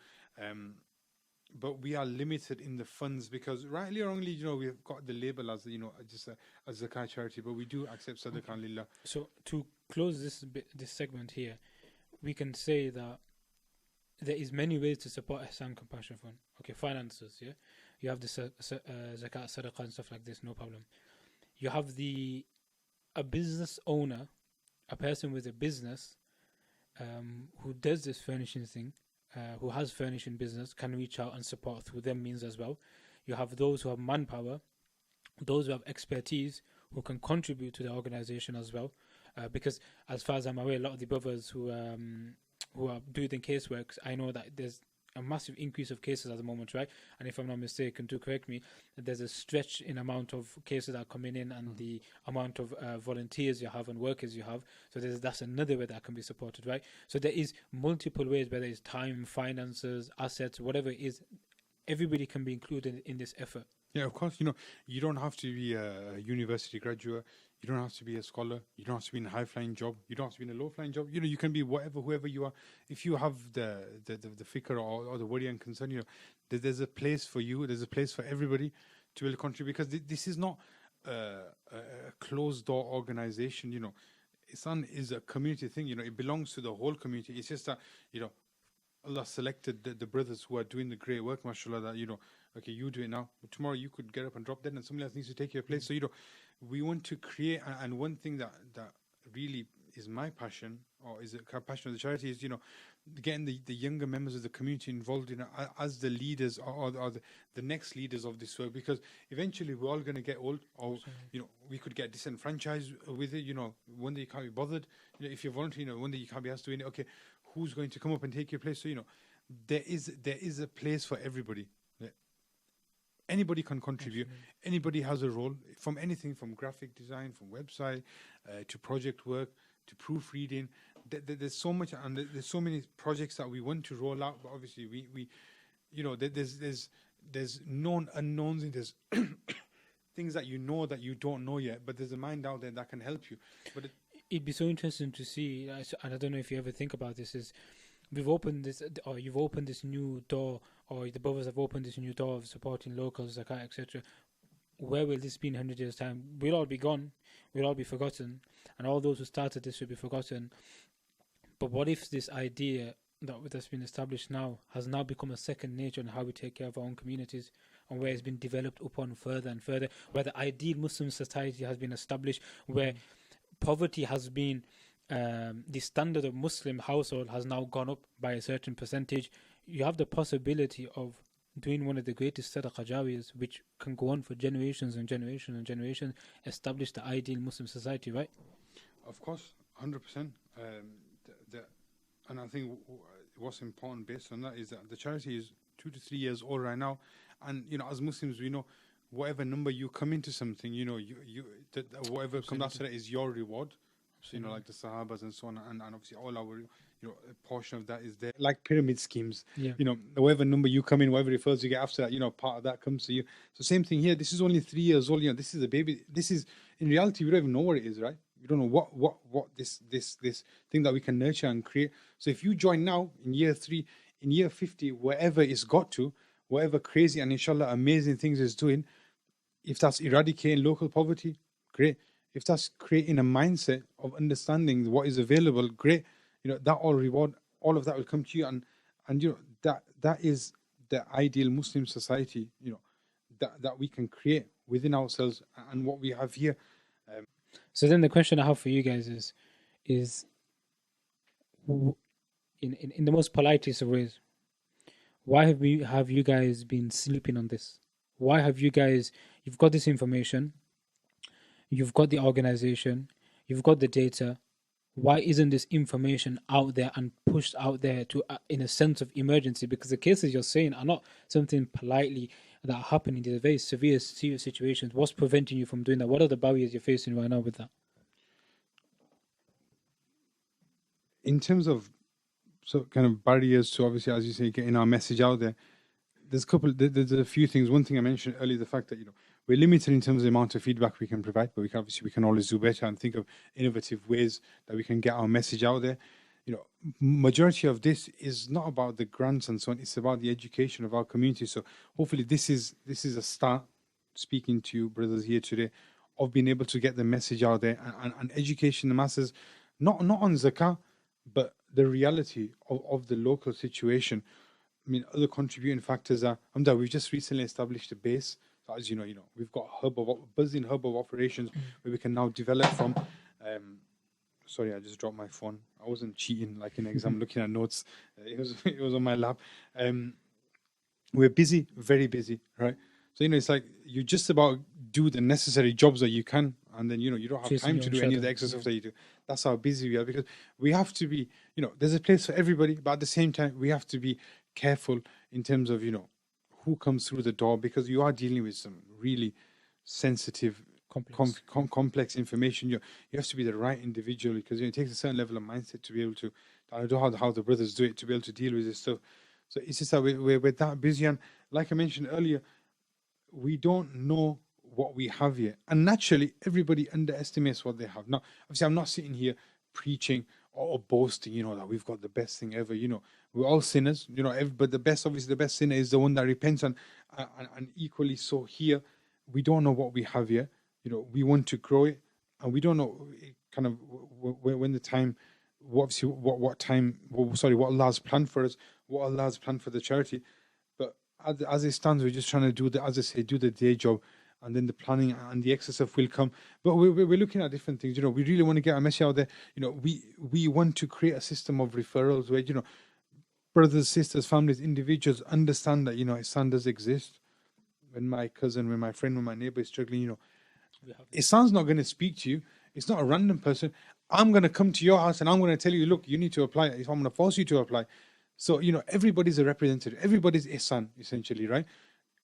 But we are limited in the funds because rightly or wrongly, we've got the label as just a zakat charity, but we do accept Sadaqah Lillah. So to close this segment here, we can say that there is many ways to support Ihsan Compassion Fund. Okay, finances, yeah. You have the zakat, sadaqah, and stuff like this, no problem. You have a business owner, a person with a business, who does this furnishing thing, who has furnishing business, can reach out and support through them means as well. You have those who have manpower, those who have expertise, who can contribute to the organization as well. Because as far as I'm aware, a lot of the brothers who are doing casework, I know that there's a massive increase of cases at the moment, right? And if I'm not mistaken, to correct me, there's a stretch in amount of cases that are coming in and the amount of volunteers you have and workers you have. So that's another way that can be supported, right? So there is multiple ways, whether it's time, finances, assets, whatever it is, everybody can be included in this effort. Yeah, of course. You don't have to be a university graduate. You don't have to be a scholar. You don't have to be in a high-flying job. You don't have to be in a low-flying job. You can be whoever you are. If you have the fikr or the worry and concern, there's a place for you. There's a place for everybody to really contribute, because this is not a closed-door organization. Ihsan is a community thing. It belongs to the whole community. It's just that, Allah selected the brothers who are doing the great work, mashallah, that, okay, you do it now, but tomorrow you could get up and drop dead and somebody else needs to take your place. So, we want to create, and one thing that really is my passion, or is a passion of the charity, is, getting the younger members of the community involved, as the leaders or the next leaders of this work, because eventually we're all going to get old, or, we could get disenfranchised with it, one day you can't be bothered, if you're volunteering, one day you can't be asked to do it, okay, who's going to come up and take your place? So, there is a place for everybody. Anybody can contribute. Absolutely. Anybody has a role, from anything from graphic design, from website, to project work, to proofreading. There's so much, and there's so many projects that we want to roll out. But obviously, we there's known unknowns, and there's things that that you don't know yet. But there's a mind out there that can help you. But it'd be so interesting to see, and I don't know if you ever think about this, is we've opened this, or you've opened this new door, or the brothers have opened this new door of supporting locals, zakat, etc. Where will this be in 100 years' time? We'll all be gone. We'll all be forgotten. And all those who started this will be forgotten. But what if this idea that's been established now has now become a second nature in how we take care of our own communities, and where it's been developed upon further and further, where the ideal Muslim society has been established, where poverty has been, the standard of Muslim household has now gone up by a certain percentage. You have the possibility of doing one of the greatest sadaqah jariyas, which can go on for generations and generations and generations, establish the ideal Muslim society, right? Of course, 100%. And I think what's important based on that is that the charity is 2 to 3 years old right now, and as Muslims, we know whatever number you come into something, whatever comes after that is your reward. So, like the Sahabas and so on, and obviously all our, a portion of that is there. Like pyramid schemes, whatever number you come in, whatever referrals you get after that, part of that comes to you. So same thing here. This is only 3 years old. This is a baby. This is, in reality, we don't even know what it is, right? We don't know what this thing that we can nurture and create. So if you join now in year 3, in year 50, wherever it's got to, whatever crazy and inshallah amazing things it's doing, if that's eradicating local poverty, great. If that's creating a mindset of understanding what is available, great. That all reward, all of that will come to you, and that is the ideal Muslim society. That we can create within ourselves, and what we have here. So then the question I have for you guys is in the most politest of ways, why have you guys been sleeping on this? Why have you've got this information, you've got the organization, you've got the data, why isn't this information out there and pushed out there to in a sense of emergency? Because the cases you're saying are not something politely that are happening. They're very serious situations. What's preventing you from doing that? What are the barriers you're facing right now with that? In terms of kind of barriers to, obviously, as you say, getting our message out there, there's a few things. One thing I mentioned earlier, the fact that we're limited in terms of the amount of feedback we can provide, but we can always do better and think of innovative ways that we can get our message out there. Majority of this is not about the grants and so on. It's about the education of our community. So hopefully this is a start, speaking to you brothers here today, of being able to get the message out there and education the masses, not on zakah, But the reality of the local situation, I mean, other contributing factors are, we've just recently established a base. So as you know, we've got a buzzing hub of operations where we can now develop from. Sorry, I just dropped my phone. I wasn't cheating like in exam looking at notes. It was on my lap. We're busy, very busy, right? So it's like you just about do the necessary jobs that you can, and then you don't have time to do any of the extra stuff that you do. That's how busy we are, because we have to be, there's a place for everybody, but at the same time we have to be careful in terms of who comes through the door, because you are dealing with some really sensitive, complex information. You have to be the right individual, because it takes a certain level of mindset to be able to. I don't know how the brothers do it to be able to deal with this stuff. So it's just that we're that busy, and like I mentioned earlier, we don't know what we have here, and naturally everybody underestimates what they have. Now, obviously, I'm not sitting here preaching or boasting, that we've got the best thing ever. We're all sinners, but the best sinner is the one that repents, and equally so here, we don't know what we have here. We want to grow it, and we don't know kind of when the time, what Allah's planned for us, what Allah's planned for the charity. But as it stands, we're just trying to do the day job, and then the planning and the extra stuff will come. But we're looking at different things. We really want to get our message out there. We want to create a system of referrals where brothers, sisters, families, individuals understand that Ihsan does exist. When my cousin, when my friend, when my neighbor is struggling, Ihsan's not going to speak to you. It's not a random person. I'm going to come to your house and I'm going to tell you, look, you need to apply. If I'm going to force you to apply. So, everybody's a representative. Everybody's Ihsan, essentially, right?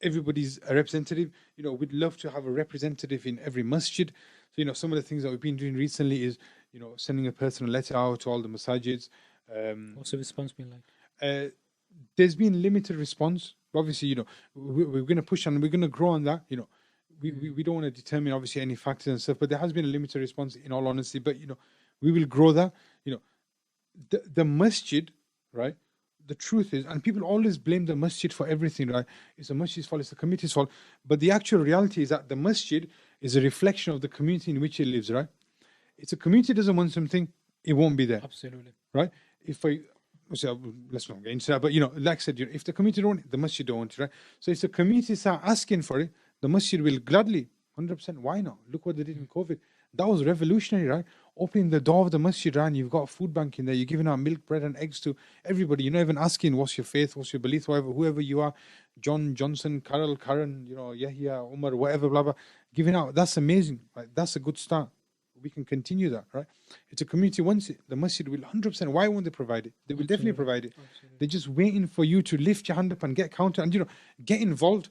Everybody's a representative. We'd love to have a representative in every masjid. So, some of the things that we've been doing recently is, sending a personal letter out to all the masajids. What's the response been like? There's been limited response. Obviously, we're going to push on, we're going to grow on that. We don't want to determine, obviously, any factors and stuff, but there has been a limited response, in all honesty. But, we will grow that. The masjid, right? The truth is, and people always blame the masjid for everything, right? It's the masjid's fault, it's the committee's fault. But the actual reality is that the masjid is a reflection of the community in which it lives, right? If the community doesn't want something, it won't be there. Absolutely. Right? Let's not get into that, but like I said, if the community don't want it, the masjid don't want it, right? So if the community start asking for it, the masjid will gladly, 100%. Why not? Look what they did in COVID. That was revolutionary, right? Opening the door of the masjid, right? And you've got a food bank in there. You're giving out milk, bread, and eggs to everybody. You're not even asking what's your faith, what's your belief, whoever you are, John, Johnson, Carol, Karen, Yahya, Umar, whatever, blah, blah. Giving out. That's amazing. Right? That's a good start. We can continue that, right? If the community wants it, the masjid will 100%. Why won't they provide it? They will definitely provide it. Absolutely. They're just waiting for you to lift your hand up and get counted and, get involved.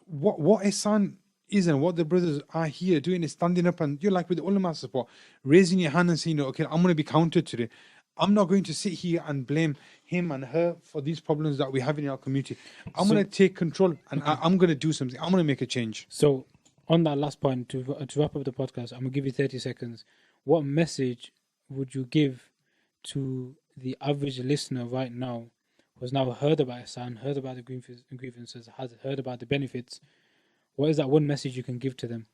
What Ihsan is and what the brothers are here doing is standing up, and you're like with the ulama support, raising your hand and saying, okay, I'm going to be counted today. I'm not going to sit here and blame him and her for these problems that we have in our community. I'm going to take control, and I'm going to do something. I'm going to make a change. So on that last point, to wrap up the podcast, I'm going to give you 30 seconds. What message would you give to the average listener right now who has now heard about Ihsan, heard about the grievances, has heard about the benefits? What is that one message you can give to them?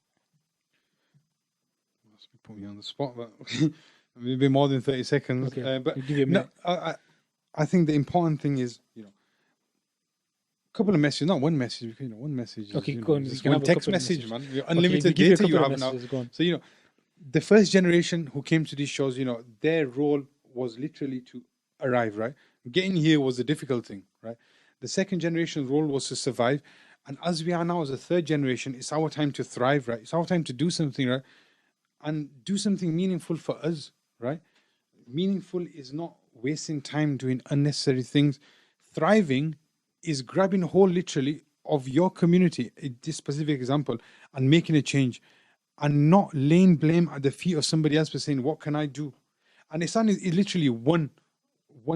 That's put me on the spot, but maybe more than 30 seconds. Okay. But give you a minute. I think the important thing is, a couple of messages, not one message. One message. Okay, is, go on. just one text message, man. Unlimited okay, data you have now. So the first generation who came to these shows, their role was literally to arrive, right? Getting here was a difficult thing, right? The second generation's role was to survive. And as we are now as a third generation, it's our time to thrive, right? It's our time to do something, right? And do something meaningful for us, right? Meaningful is not wasting time doing unnecessary things. Thriving is grabbing hold literally of your community, in this specific example, and making a change, and not laying blame at the feet of somebody else for saying, what can I do? And Ihsan is literally one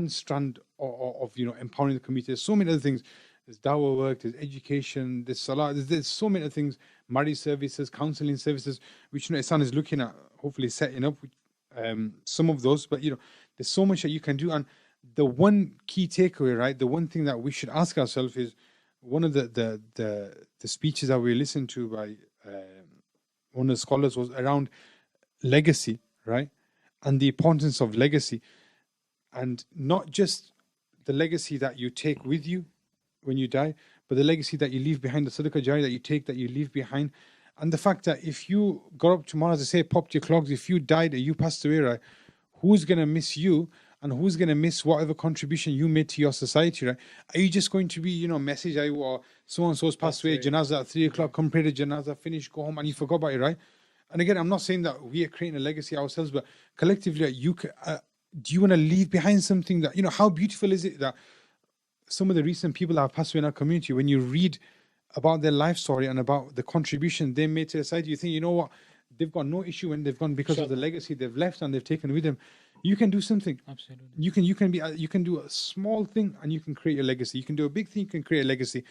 strand of empowering the community. There's so many other things. There's dawah work, there's education, there's salah, there's so many other things, marriage services, counseling services, which Ihsan is looking at, hopefully setting up some of those. But there's so much that you can do. And the one key takeaway, right? The one thing that we should ask ourselves is, one of the speeches that we listened to by one of the scholars was around legacy, right? And the importance of legacy. And not just the legacy that you take with you when you die, but the legacy that you leave behind, the sadaqah jariyah that you take, that you leave behind. And the fact that if you got up tomorrow, as I say, popped your clogs, if you died or you passed away, right, who's going to miss you and who's going to miss whatever contribution you made to your society, right? Are you just going to be, message or so-and-so's passed away, janazah at 3 o'clock, come pray the janazah, finish, go home, and you forgot about it, right? And again, I'm not saying that we are creating a legacy ourselves, but collectively, do you want to leave behind something that, how beautiful is it that some of the recent people that have passed away in our community, when you read about their life story and about the contribution they made to society, you think, you know what, they've got no issue when they've gone because of the legacy they've left and they've taken with them. You can do something. Absolutely. You can do a small thing and you can create a legacy. You can do a big thing, you can create a legacy.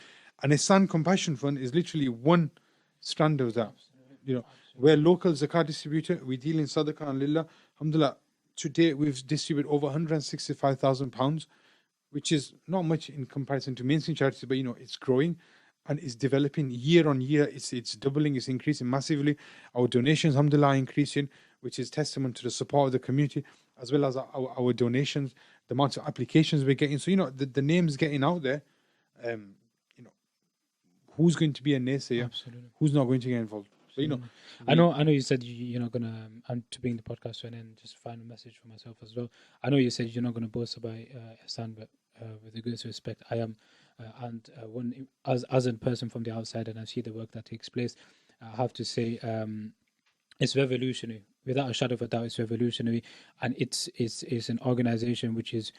And Ihsan Compassion Fund is literally one strand of that. Absolutely. We're local zakat distributor. We deal in Sadaqah and Lillah. Alhamdulillah, to date we've distributed over £165,000, which is not much in comparison to mainstream charities, but it's growing and it's developing year on year. It's doubling, it's increasing massively. Our donations, alhamdulillah, are increasing, which is testament to the support of the community, as well as our donations, the amount of applications we're getting. So the name's getting out there. Who's going to be a naysayer? Absolutely. Who's not going to get involved? So I know you said you're not gonna, and to bring the podcast to an end, just final message for myself as well. I know you said you're not gonna boast about Ihsan, but with the greatest respect, I am, as a person from the outside, and I see the work that takes place, I have to say, it's revolutionary. Without a shadow of a doubt, it's revolutionary, and it's an organization which is,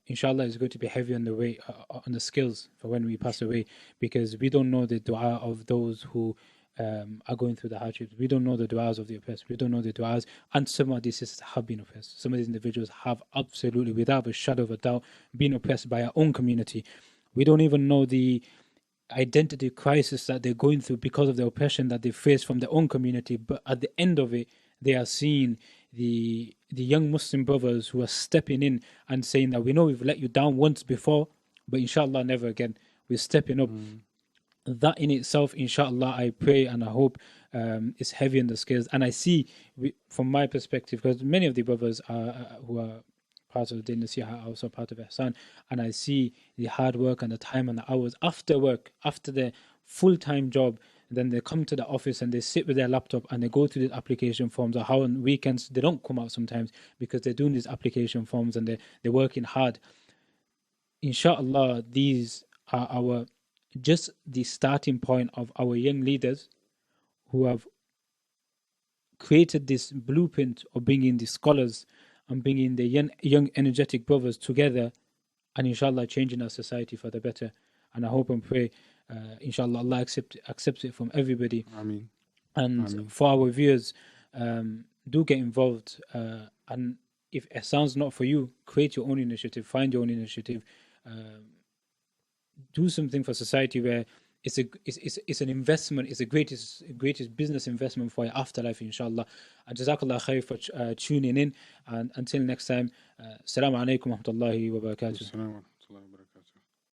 inshallah, is going to be heavy on the way, on the skills for when we pass away, because we don't know the dua of those who are going through the hardships. We don't know the du'as of the oppressed. We don't know the du'as. And some of these sisters have been oppressed. Some of these individuals have absolutely, without a shadow of a doubt, been oppressed by our own community. We don't even know the identity crisis that they're going through because of the oppression that they face from their own community. But at the end of it, they are seeing the young Muslim brothers who are stepping in and saying that we know we've let you down once before, but inshallah never again. We're stepping up. That in itself, inshallah, I pray and I hope is heavy on the scales. And I see, from my perspective, because many of the brothers who are part of the Daily Naseeha are also part of Ihsan, and I see the hard work and the time and the hours after work, after their full-time job. Then they come to the office and they sit with their laptop and they go through the application forms. Or how on weekends they don't come out sometimes because they're doing these application forms and they're working hard. Inshallah, these are just the starting point of our young leaders who have created this blueprint of bringing the scholars and bringing the young energetic brothers together, and inshallah changing our society for the better. And I hope and pray, inshallah, Allah accepts it from everybody. Ameen. And Ameen. For our viewers, do get involved. And if Ihsan's not for you, create your own initiative, find your own initiative. Do something for society where it's an investment. It's the greatest business investment for your afterlife, inshallah. And jazakallah khair for tuning in. And until next time, assalamu alaikum wa rahmatullahi wa barakatuh.